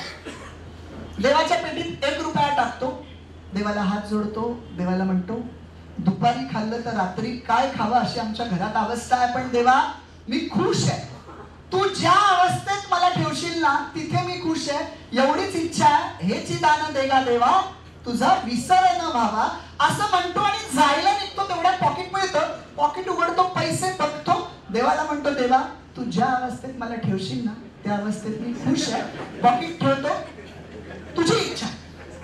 देवाच्या पेटीत 1 रुपया टाकतो, देवाला हात जोडतो, देवाला म्हणतो, दुपारी खाल्लं तर रात्री काय खावं अशी आमच्या घरात अवस्था आहे, पण देवा मी खुश आहे. तू ज्या अवस्थेत मला ठेवशील ना तिथे मी खुश आहे, एवढीच इच्छा आहे. हेची दान देगा देवा, तुझा विसर न व्हावा, असं म्हणतो आणि जायला निघतो. तेवढ्या पॉकेट मिळतं. पॉकेट उघडतो, पैसे बघतो, देवाला म्हणतो, देवा तू ज्या अवस्थेत मला ठेवशील ना त्या अवस्थेत मी खुश आहे. पॉकेट ठेवतो, तुझी इच्छा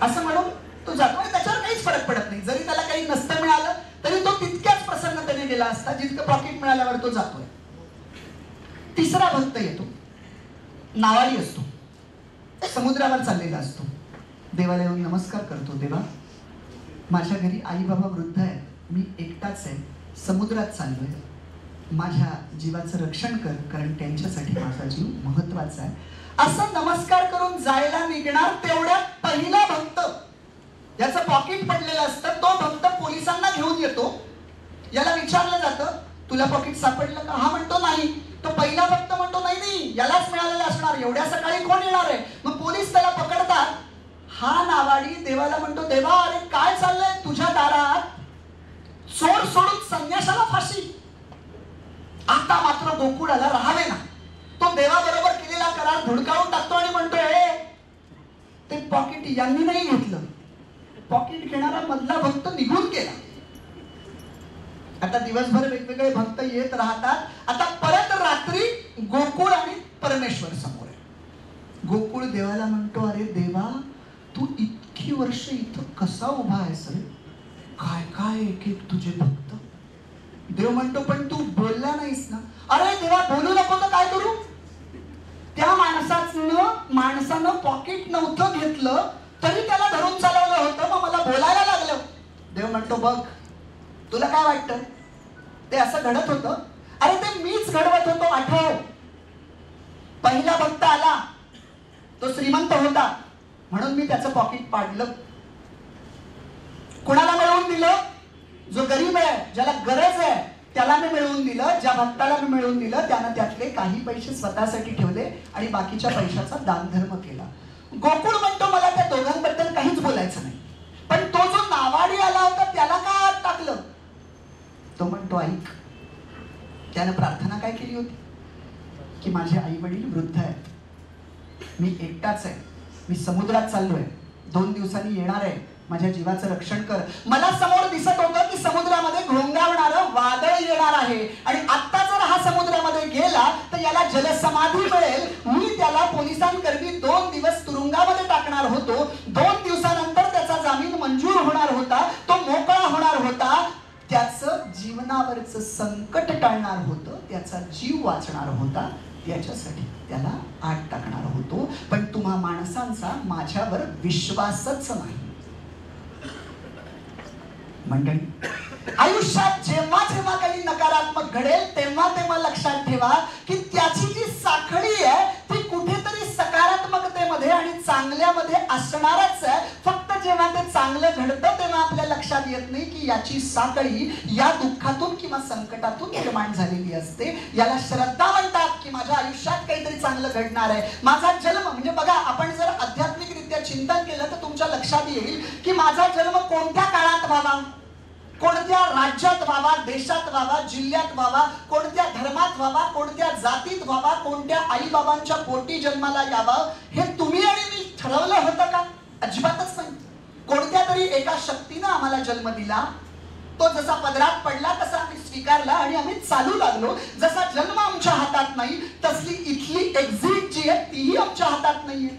असं म्हणून तो जातो. आणि त्याच्यावर काहीच फरक पडत नाही. जरी त्याला काही नसतं मिळालं तरी तो तितक्याच प्रसन्नतेने गेला असता जितकं पॉकेट मिळाल्यावर तो जातोय. तिसरा भक्त येतो, नावाडी असतो, समुद्रावर चाललेला असतो. देवाला येऊन नमस्कार करतो, देवा माझ्या घरी आई बाबा वृद्ध आहेत, मी एकटाच आहे, समुद्रात चाललोय, माझ्या जीवाचं रक्षण कर, कारण त्यांच्यासाठी माझा जीव महत्वाचा आहे. असं नमस्कार करून जायला निघणार. तेवढ्यात पहिला भक्त, ज्याचं पॉकेट पडलेलं असतं, तो भक्त पोलिसांना घेऊन येतो. याला विचारलं जातं, तुला पॉकेट सापडलं का? हा म्हणतो नाही. तो पहिला भक्त म्हणतो, नाही नाही यालाच मिळालेलं असणार, एवढ्या सकाळी कोण येणार आहे? मग पोलीस त्याला पकडतात. हा नावाडी देवाला म्हणतो, देवा अरे काय चाललंय तुझ्या दारात? चोर सोडून संन्यासाला फाशी. आता मात्र गोकुळाला राहावे ना. तो देवाबरोबर केलेला करार धुडकावून टाकतो आणि म्हणतो, ते पॉकेट यांनी नाही घेतलं. पॉकेट घेणारा मधला भक्त निघून गेला. आता दिवसभर वेगवेगळे भक्त येत राहतात. आता परत रात्री गोकुळ आणि परमेश्वर समोर आहे. गोकुळ देवाला म्हणतो, अरे देवा तू इतकी वर्ष इथं कसा उभा आहेस रे? काय काय एक एक तुझे भक्त. देव म्हणतो, पण तू बोलला नाहीस ना. अरे देवा बोलू नको तर काय करू? त्या माणसानं पॉकेट नव्हतं घेतलं तरी त्याला धरून चालवलं होतं, मग मला बोलायला लागलं. देव म्हणतो, बघ तुला काय वाटतं ते असं घडत होतं? अरे ते मीच घडवत होतो. आठव, पहिला भक्त आला, तो श्रीमंत होता म्हणून मी त्याचं पॉकेट पाडलं. कुणाला मिळवून दिलं? जो गरीब आहे, ज्याला गरज आहे त्याला मी मिळवून दिलं. ज्या भक्ताला मी मिळवून दिलं त्यानं त्यातले काही पैसे स्वतःसाठी ठेवले आणि बाकीच्या पैशाचा दानधर्म केला. गोकुळ म्हणतो, मला त्या दोघांबद्दल काहीच बोलायचं नाही, पण तो जो नावाडी आला होता त्याला का आत टाकलं? तो म्हणतो, ऐक, त्यानं प्रार्थना काय केली होती की माझे आई वडील वृद्ध आहेत, मी एकटाच आहे, मी समुद्रात चाललोय, 2 दिवसांनी येणार आहे, माझ्या जीवाचं रक्षण कर. मला समोर दिसत होतं की समुद्रामध्ये घोंगावणारं वादळ येणार आहे आणि आता जर हा समुद्रामध्ये गेला तर याला जलसमाधी मिळेल. मी त्याला पोलिसांकरवी 2 दिवस तुरुंगामध्ये टाकणार होतो. 2 दिवसानंतर त्याचा जामीन मंजूर होणार होता, तो मोकळा होणार होता, त्याचं जीवनावरचं संकट टाळणार होतं, त्याचा जीव वाचणार होता, याच्यासाठी त्याला आत टाकणार होतो. पण तुम्हा माणसांचा माझ्यावर विश्वासच नाही. मंडळी, आयुष्यात जेव्हा जेव्हा काही नकारात्मक घडेल तेव्हा तेव्हा लक्षात ठेवा की त्याची जी साखळी आहे ती कुठेतरी सकारात्मकतेमध्ये आणि चांगल्यामध्ये असणारच आहे. फक्त जेव्हा ते चांगलं घडतं तेव्हा आपल्या लक्षात येत नाही की याची साखळी या दुःखातून किंवा संकटातून निर्माण झालेली असते. याला श्रद्धा म्हणतात की माझ्या आयुष्यात काहीतरी चांगलं घडणार आहे. माझा जन्म म्हणजे बघा, आपण जर आध्यात्मिकरित्या चिंतन केलं तर तुमच्या लक्षात येईल की माझा जन्म कोणत्या काळात व्हावा, कोणत्या राज्यात व्हावा, देशात व्हावा, जिल्ह्यात व्हावा, कोणत्या धर्मात व्हावा, कोणत्या जातीत व्हावा, कोणत्या आई बाबांच्या पोटी जन्माला यावं, हे तुम्ही आणि मी ठरवलं होतं का? अजिबातच नाही. कोणत्या तरी एका शक्तीनं आम्हाला जन्म दिला, तो जसा पदरात पडला तसा आम्ही स्वीकारला आणि आम्ही चालू लागलो. जसा जन्म आमच्या हातात नाही तसली इथली एक्झिट जी आहे तीही आमच्या हातात जात नाहीये.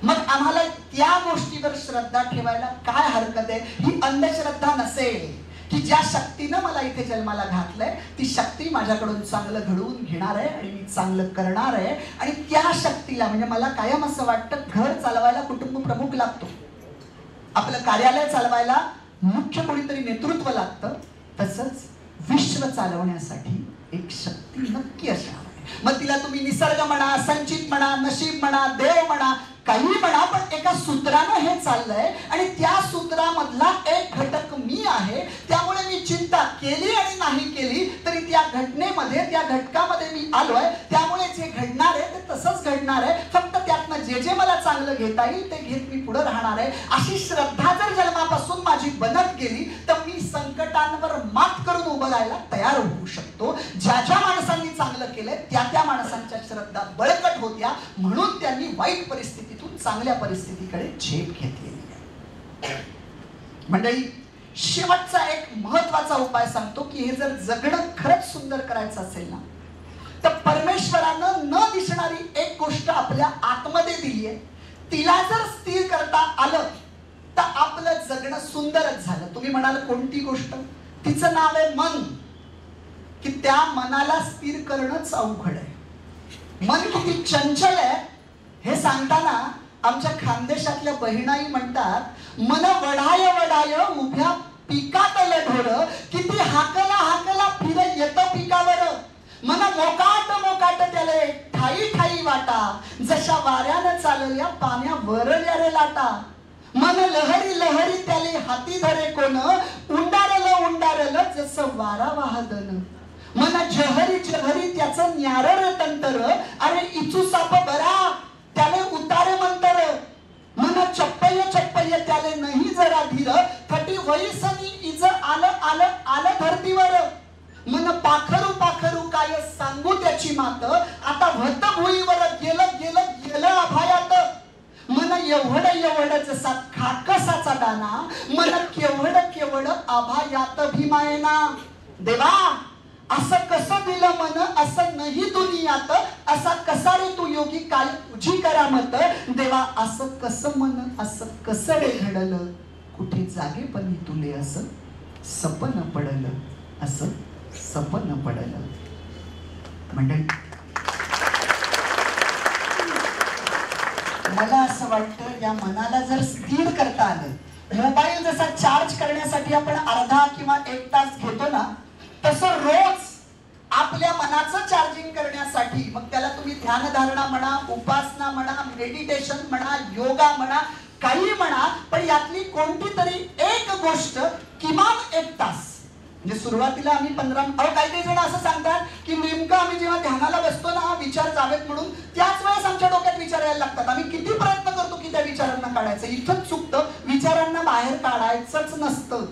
मग आम्हाला त्या गोष्टीवर श्रद्धा ठेवायला काय हरकत आहे? ही अंधश्रद्धा नसेल की ज्या शक्तीनं मला इथे जन्माला घातलंय ती शक्ती माझ्याकडून चांगलं घडवून घेणार आहे आणि मी चांगलं करणार आहे. आणि त्या शक्तीला म्हणजे मला कायम असं वाटतं, घर चालवायला कुटुंब प्रमुख लागतो, आपलं कार्यालय चालवायला मुख्य कोणीतरी नेतृत्व लागतं, तसंच विश्व चालवण्यासाठी एक शक्ती नक्की असणार आहे. मग तिला तुम्ही निसर्ग म्हणा, संचित म्हणा, नशीब म्हणा, देव म्हणा, काही म्हणा, पण एका सूत्रानं हे चाललंय आणि त्या सूत्रामधला एक घटक मी आहे. त्यामुळे मी चिंता केली आणि नाही केली तरी त्या घटनेमध्ये, त्या घटकामध्ये मी आलोय. त्यामुळे जे घडणार आहे ते तसंच घडणार आहे. फक्त त्यातनं जे जे मला चांगलं घेता येईल ते घेत मी पुढे राहणार आहे. अशी श्रद्धा जर जन्मापासून माझी बनत गेली तर मी संकटांवर मात करून उभं राहायला तयार होऊ शकतो. ज्या ज्या माणसांनी चांगलं केलंय त्या त्या माणसांच्या श्रद्धा बळकट होत्या, म्हणून त्यांनी वाईट परिस्थितीतून चांगल्या परिस्थितीकडे झेप घेतलेली आहे. मंडळी, शेवटचा एक महत्वाचा उपाय सांगतो की हे जर जगणं खरंच सुंदर करायचं असेल ना, तर परमेश्वरानं न दिसणारी एक गोष्ट आपल्या आतमध्ये दिली आहे, तिला जर स्थिर करता आलं तर आपलं जगणं सुंदरच झालं. तुम्ही म्हणाल कोणती गोष्ट? तिचं नाव आहे मन. की त्या मनाला स्थिर करणंच अवघड आहे. मन किती चंचल आहे हे सांगताना आमच्या खानदेशातल्या बहिणाई म्हणतात, मन वढाय वढाय उभ्या पिकातल ढोर, किती हाकला हाकला फिर येत पिकावर. मन मोकाट मोकाट त्याले ठाई ठाई वाटा, जशा वाऱ्यानं चालल्या पाण्यावरल्या रे लाटा. मन लहरी लहरी त्याले हाती धरे कोण, उंडारल उंडारल जसं वारा वाहदन. मन जहरी जहरी त्याचं न्यारर तंतर, अरे इचू साप बरा त्याले उतारे मंतर. मन चप्पय चप्पय त्याले नाही जरा धीर, थटी वयसनी इज आलं आलं आलं धरतीवर. मन पाखरू पाखरू काय सांगू त्याची मात, आता व्हत भुईवर गेलं गेलं गेलं अभयात. मन एवढ एवढ जसा खाकसाचा दाना, मन केवढ केवढ अभयात भीमायना. देवा असं कसं दिलं मन, असं नाही दुनियात, असा कसा रे तू योगी काय तुझी करामत. देवा असं कसं मन, असं कसं रे घडलं, कुठे जागेपणी तुले असं सपन पडलं, असं सपन पडलं. मंडळी, मला असं वाटतं या मनाला जर स्थिर करता आलं, मोबाईल जसा चार्ज करण्यासाठी आपण अर्धा किंवा 1 तास घेतो ना, तसं रोज आपल्या मनाचं चार्जिंग करण्यासाठी, मग त्याला तुम्ही ध्यानधारणा म्हणा, उपासना म्हणा, मेडिटेशन म्हणा, योगा म्हणा, काही म्हणा, पण यातली कोणती तरी एक गोष्ट किमान 1 तास, म्हणजे सुरुवातीला आम्ही 15, काही काही जण असं सांगतात की नेमकं आम्ही जेव्हा ध्यानाला बसतो ना विचार जावेत म्हणून, त्याच वेळेस आमच्या डोक्यात विचार यायला लागतात. आम्ही किती प्रयत्न करतो की त्या विचारांना काढायचं. इथंच चुकतं. विचारांना बाहेर काढायचंच नसतं,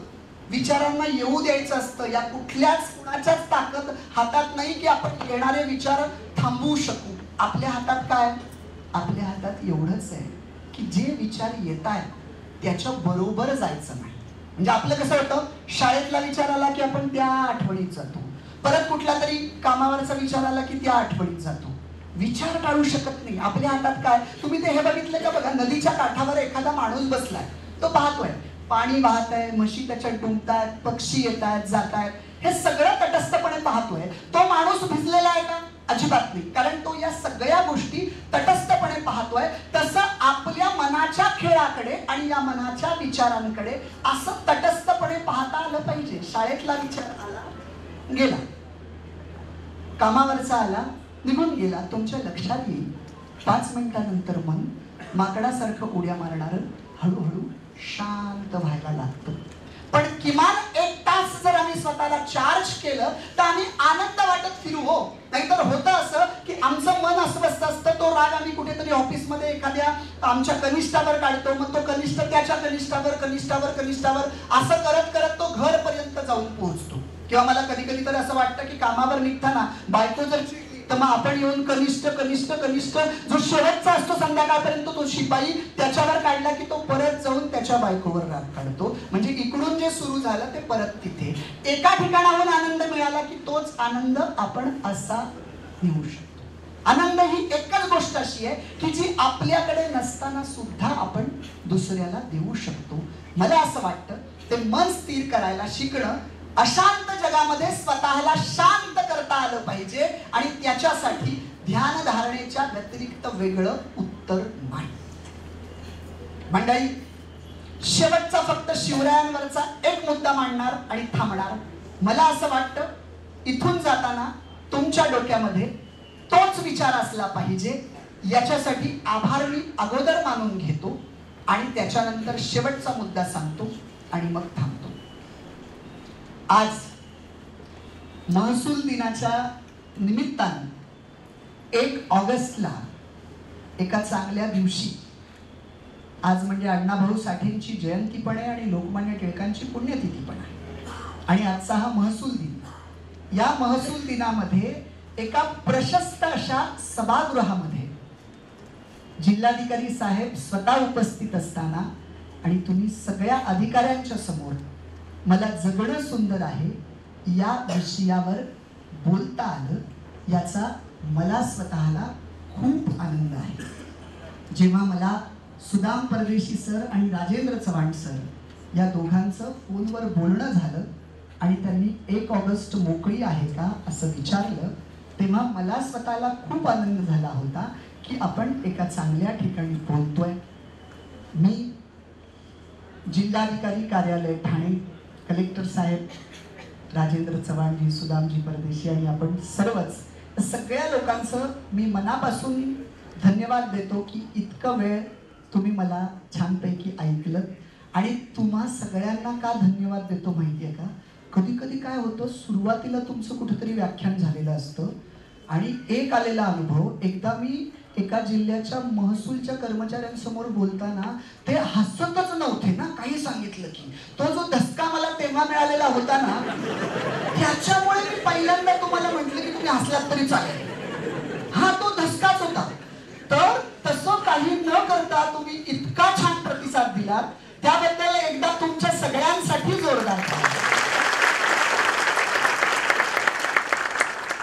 विचारांना येऊ द्यायचं असतं. या कुणाच्याच ताकद हातात नाही की आपण येणारे विचार थांबवू शकू. आपल्या हातात काय? आपल्या हातात एवढंच आहे की जे विचार येत आहेत त्याच्या बरोबर जायचं नाही. म्हणजे आपलं कसं होतं, शाळेतला विचार आला की आपण त्या आठवणीत जातो, परत कुठला तरी कामावरचा विचार आला की त्या आठवणीत जातो. विचार टाळू शकत नाही. आपल्या हातात काय? तुम्ही ते हे बघितलं का? बघा, नदीच्या काठावर एखादा माणूस बसलाय, तो पाहतोय पाणी वाहत आहे, म्हशी त्याच्यात डुंबतायत, पक्षी येत आहेत जात आहेत, हे सगळं तटस्थपणे पाहतोय. तो माणूस भिजलेला आहे का? अजिबात नाही, कारण तो या सगळ्या गोष्टी तटस्थपणे पाहतोय. तसं आपल्या मनाच्या खेळाकडे आणि या मनाच्या विचारांकडे असं तटस्थपणे पाहता आलं पाहिजे. शाळेतला विचार आला गेला, कामावरचा आला निघून गेला, तुमच्या लक्षात येईल. 5 मिनिटानंतर मन माकडासारखं उड्या मारणार हळूहळू शांत व्हायला लागतं. पण किमान 1 तास जर आम्ही स्वतःला चार्ज केलं तर आम्ही आनंद वाटत फिरू. हो, नाहीतर होतं असं की आमचं मन अस्वस्थ असतं. तो राग आम्ही कुठेतरी ऑफिसमध्ये एखाद्या आमच्या कनिष्ठावर काढतो, मग तो कनिष्ठ त्याच्या कनिष्ठावर कनिष्ठावर कनिष्ठावर असं करत करत तो घरपर्यंत जाऊन पोहोचतो. किंवा मला कधी कधी तर असं वाटतं की कामावर निघताना बायको जर तर मग आपण येऊन कनिष्ठ कनिष्ठ कनिष्ठ जो शेवटचा असतो संध्याकाळपर्यंत तो शिपाई त्याच्यावर काढला की तो परत जाऊन त्याच्या बायकोवर राग काढतो. म्हणजे इकडून जे सुरू झालं ते परत तिथे. एका ठिकाणाहून आनंद मिळाला की तोच आनंद आपण असा नेऊ शकतो. आनंद ही एकच गोष्ट अशी आहे की जी आपल्याकडे नसताना सुद्धा आपण दुसऱ्याला देऊ शकतो. मला असं वाटतं ते मन स्थिर करायला शिकणं, अशांत जगामध्ये स्वतःला शांत करता आलं पाहिजे आणि त्याच्यासाठी ध्यान धारणेच्या व्यतिरिक्त वेगळं उत्तर नाही. मंडळी, शेवटचा फक्त शिवरायांवरचा एक मुद्दा मांडणार आणि थांबणार. मला असं वाटतं इथून जाताना तुमच्या डोक्यामध्ये तोच विचार असला पाहिजे. याच्यासाठी आभार मी अगोदर मानून घेतो आणि त्याच्यानंतर शेवटचा मुद्दा सांगतो आणि मग थांबतो. आज महसूल दिनाच्या निमित्ताने 1 ऑगस्टला एका चांगल्या दिवशी, आज म्हणजे अण्णाभाऊ साठेंची जयंती पण आहे आणि लोकमान्य टिळकांची पुण्यतिथी पण आहे आणि आजचा हा महसूल दिन. या महसूल दिनामध्ये एका प्रशस्त अशा सभागृहामध्ये जिल्हाधिकारी साहेब स्वतः उपस्थित असताना आणि तुम्ही सगळ्या अधिकाऱ्यांच्या समोर मला जगणं सुंदर आहे या विषयावर बोलता आलं, याचा मला स्वतःला खूप आनंद आहे. जेव्हा मला सुदाम परदेशी सर आणि राजेंद्र चव्हाण सर या दोघांचं फोनवर बोलणं झालं आणि त्यांनी 1 ऑगस्ट मोकळी आहे का असं विचारलं, तेव्हा मला स्वतःला खूप आनंद झाला होता की आपण एका चांगल्या ठिकाणी बोलतोय. मी जिल्हाधिकारी कार्यालय ठाणे, कलेक्टर साहेब, राजेंद्र चव्हाणजी, सुदामजी परदेशी आणि आपण सर्वच सगळ्या लोकांचं मी मनापासून धन्यवाद देतो की इतकं वेळ तुम्ही मला छानपैकी ऐकलं. आणि तुम्हा सगळ्यांना का धन्यवाद देतो माहिती आहे का? कधी कधी काय होतं, सुरुवातीला तुमचं कुठेतरी व्याख्यान झालेलं असतं आणि एक आलेला अनुभव, एकदा मी एका जिल्ह्याच्या महसूलच्या कर्मचाऱ्यांसमोर बोलताना ते हसतच नव्हते ना काही सांगितलं की. तो जो धसका मला तेव्हा मिळालेला होता ना, त्याच्यामुळे मी पहिल्यांदा तुम्हाला म्हटलं की तुम्ही हसलात तरी चालेल. हा तो धसकाच होता. तर तसं काही न करता तुम्ही इतका छान प्रतिसाद दिलात, त्याबद्दल एकदा तुमच्या सगळ्यांसाठी जोरदार टाळ्या.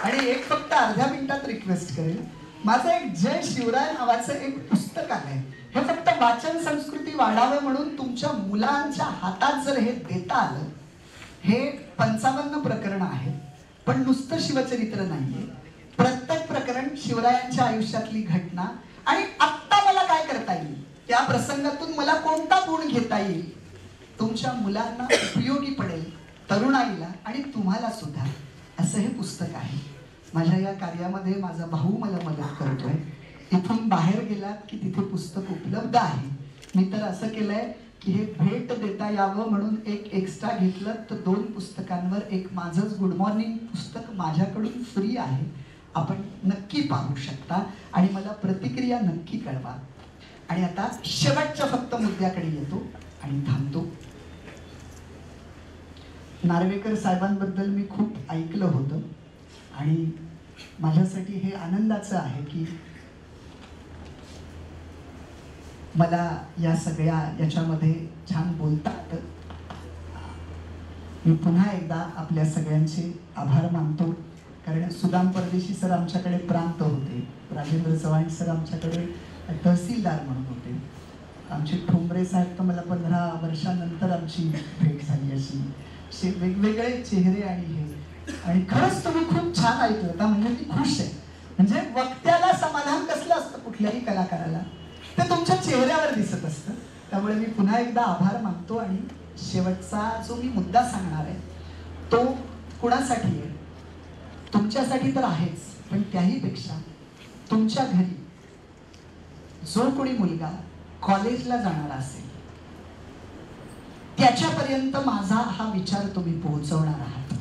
आणि एक फक्त अर्ध्या मिनिटात रिक्वेस्ट करेल, माझं एक जय शिवराय नावाचं एक पुस्तक आहे. हे फक्त वाचन संस्कृती वाढावं म्हणून तुमच्या मुलांच्या हातात जर हे देता आलं. हे 55 प्रकरण आहेत, पण नुसतं शिवचरित्र नाहीये. प्रत्येक प्रकरण शिवरायांच्या आयुष्यातली घटना आणि आत्ता मला काय करता येईल, त्या प्रसंगातून मला कोणता गुण घेता येईल, तुमच्या मुलांना उपयोगी पडेल, तरुणाईला आणि तुम्हाला सुद्धा, असं हे पुस्तक आहे. माझ्या या कार्यामध्ये माझा भाऊ मला मदत करतोय. इथून बाहेर गेलात की तिथे पुस्तक उपलब्ध आहे. मी तर असं केलंय की हे भेट देता यावं म्हणून एक एक्स्ट्रा घेतलं तर 2 पुस्तकांवर एक माझंच गुड मॉर्निंग पुस्तक माझ्याकडून फ्री आहे. आपण नक्की पाहू शकता आणि मला प्रतिक्रिया नक्की कळवा. आणि आता शेवटच्या फक्त मुद्द्याकडे येतो आणि थांबतो. नार्वेकर साहेबांबद्दल मी खूप ऐकलं होतं आणि माझ्यासाठी हे आनंदाचं आहे की मला या सगळ्या याच्यामध्ये छान बोलता येतं. मी पुन्हा एकदा आपल्या सगळ्यांचे आभार मानतो, कारण सुदाम परदेशी सर आमच्याकडे प्रांत होते, राजेंद्र चव्हाण सर आमच्याकडे तहसीलदार म्हणून होते, आमचे ठोंबरे साहेब तर मला 15 वर्षानंतर आमची भेट झाली. अशी वेगवेगळे चेहरे आणि हे, आणि खरंच तुम्ही खूप छान ऐकलं का, म्हणजे मी खुश आहे. म्हणजे वक्त्याला समाधान कसलं असतं कुठल्याही कलाकाराला, ते तुमच्या चेहऱ्यावर दिसत असतं. त्यामुळे मी पुन्हा एकदा आभार मानतो आणि शेवटचा जो मी मुद्दा सांगणार आहे तो कुणासाठी आहे, तुमच्यासाठी तर आहेच, पण त्याही पेक्षा तुमच्या घरी जो कोणी मुलगा कॉलेजला जाणारा असेल त्याच्यापर्यंत माझा हा विचार तुम्ही पोहोचवणार आहात.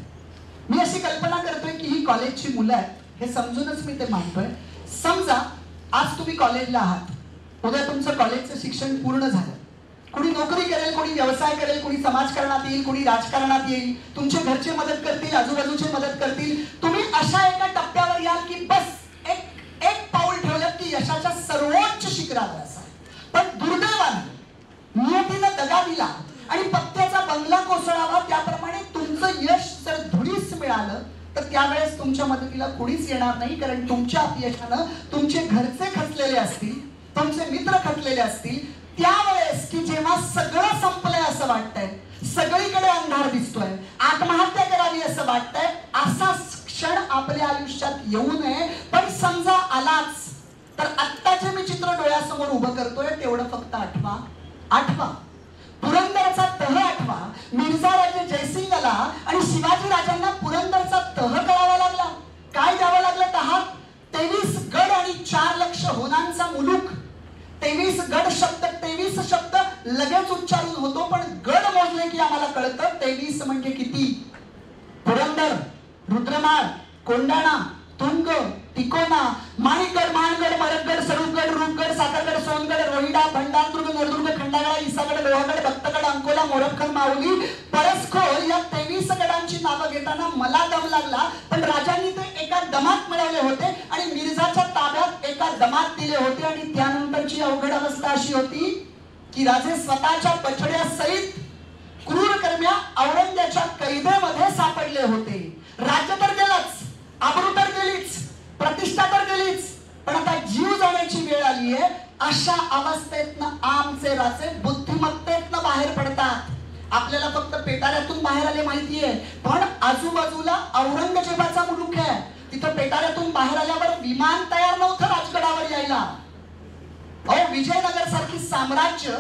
मी अशी कल्पना करतोय की ही कॉलेजची मुलं आहेत, हे समजूनच मी ते मानतोय. समजा आज तुम्ही कॉलेजला आहात, उद्या तुमचं कॉलेजचं शिक्षण पूर्ण झालं, कोणी नोकरी करेल, कोणी व्यवसाय करेल, कोणी समाजकारणात येईल, कोणी राजकारणात येईल, तुमचे घरचे मदत करतील, आजूबाजूचे मदत करतील. तुम्ही अशा एका टप्प्यावर याल की बस एक पाऊल ठेवलं की यशाच्या सर्वोच्च शिखरावर असाल. पण दुर्दैवाने नियतीनं दगा दिला आणि पत्त्याचा बंगला कोसळावा, त्याप्रमाणे तुमचं यश जर धुळीस मिळालं तर त्यावेळेस तुमच्या तुमच्या मदतीला कुणीच येणार नाही, कारण तुमच्या अपयशानं तुमचे घरचे खचलेले असतील, तुमचे मित्र खचलेले असतील. त्यावेळेस की जेव्हा सगळं संपलंय असं वाटतंय, सगळीकडे अंधार दिसतोय, आत्महत्या करावी असं वाटतंय, असा क्षण आपल्या आयुष्यात येऊ नये. पण समजा आलाच तर आत्ताचे मी चित्र डोळ्यासमोर उभं करतोय तेवढं फक्त आठवा. पुरंदरचा तह आठवा. मिर्झा राजे जयसिंग आला आणि शिवाजी राजांना पुरंदरचा तह करावा लागला. काय द्यावं लागलं तहात? 23 गड आणि 4 लक्ष होनांचा मुलूक. 23 गड शब्द, 23 शब्द लगेच उच्चारून होतो, पण गड मोजले की आम्हाला कळतं 23 म्हणजे किती. पुरंदर, रुद्रमाळ, कोंडाणा, तुंग, तिकोना, माणिकगड, मानगड, मरकगड, सरूगड, रूपगड, साखरगड, सोनगड, रोहिडा, भंडारदुर्ग, नळदुर्ग, खंडागळा, इसागड, लोहागड, भक्तगड, अंकोला, मोरखल, माऊली, परसखोल या 23 गडांची नावं घेताना मला दम लागला. पण राजांनी ते एका दमात मिळवले होते आणि मिर्झाच्या ताब्यात एका दमात दिले होते. आणि त्यानंतरची अवघड अवस्था अशी होती की राजे स्वतःच्या बछड्यासहित क्रूरकर्म्या औरंग्याच्या कैदेमध्ये सापडले होते. राज्य तर गेलंच, आबरू तर गेलीच, प्रतिष्ठा तर गेलीच, पण आता जीव जाण्याची वेळ आली आहे. अशा अवस्थेतनं आमचे राजे बुद्धिमत्तेतनं बाहेर पडतात. आपल्याला फक्त पेटाऱ्यातून बाहेर आले माहितीये, पण आजूबाजूला औरंगजेबाचा मुलूक आहे. तिथं पेटाऱ्यातून बाहेर आल्यावर विमान तयार नव्हतं राजगडावर यायला. विजयनगर सारखी साम्राज्य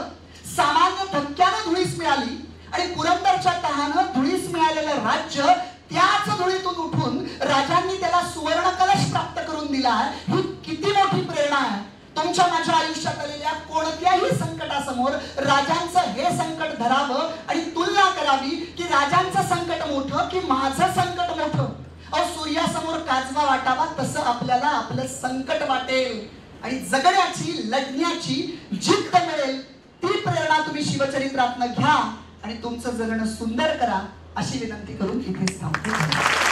सामान्य धक्क्यानं धुळीस मिळाली आणि पुरंदरच्या तहानं धुळीस मिळालेलं राज्य त्याच धुळीतून उठून राजांनी त्याला सुवर्ण कलश प्राप्त करून दिला. ही किती मोठी प्रेरणा आहे. तुमच्या माझ्या आयुष्यात आलेल्या कोणत्याही संकटासमोर राजांचं हे संकट धरावं आणि तुलना करावी की राजांचं संकट मोठं की माझं संकट मोठं. सूर्यासमोर काजवा वाटावा तसं आपल्याला आपलं संकट वाटेल आणि जगण्याची, लढण्याची जिद्द मिळेल. ती प्रेरणा तुम्ही शिवचरित्रातनं घ्या आणि तुमचं जगणं सुंदर करा अशी विनंती करून इथेच थांबतो.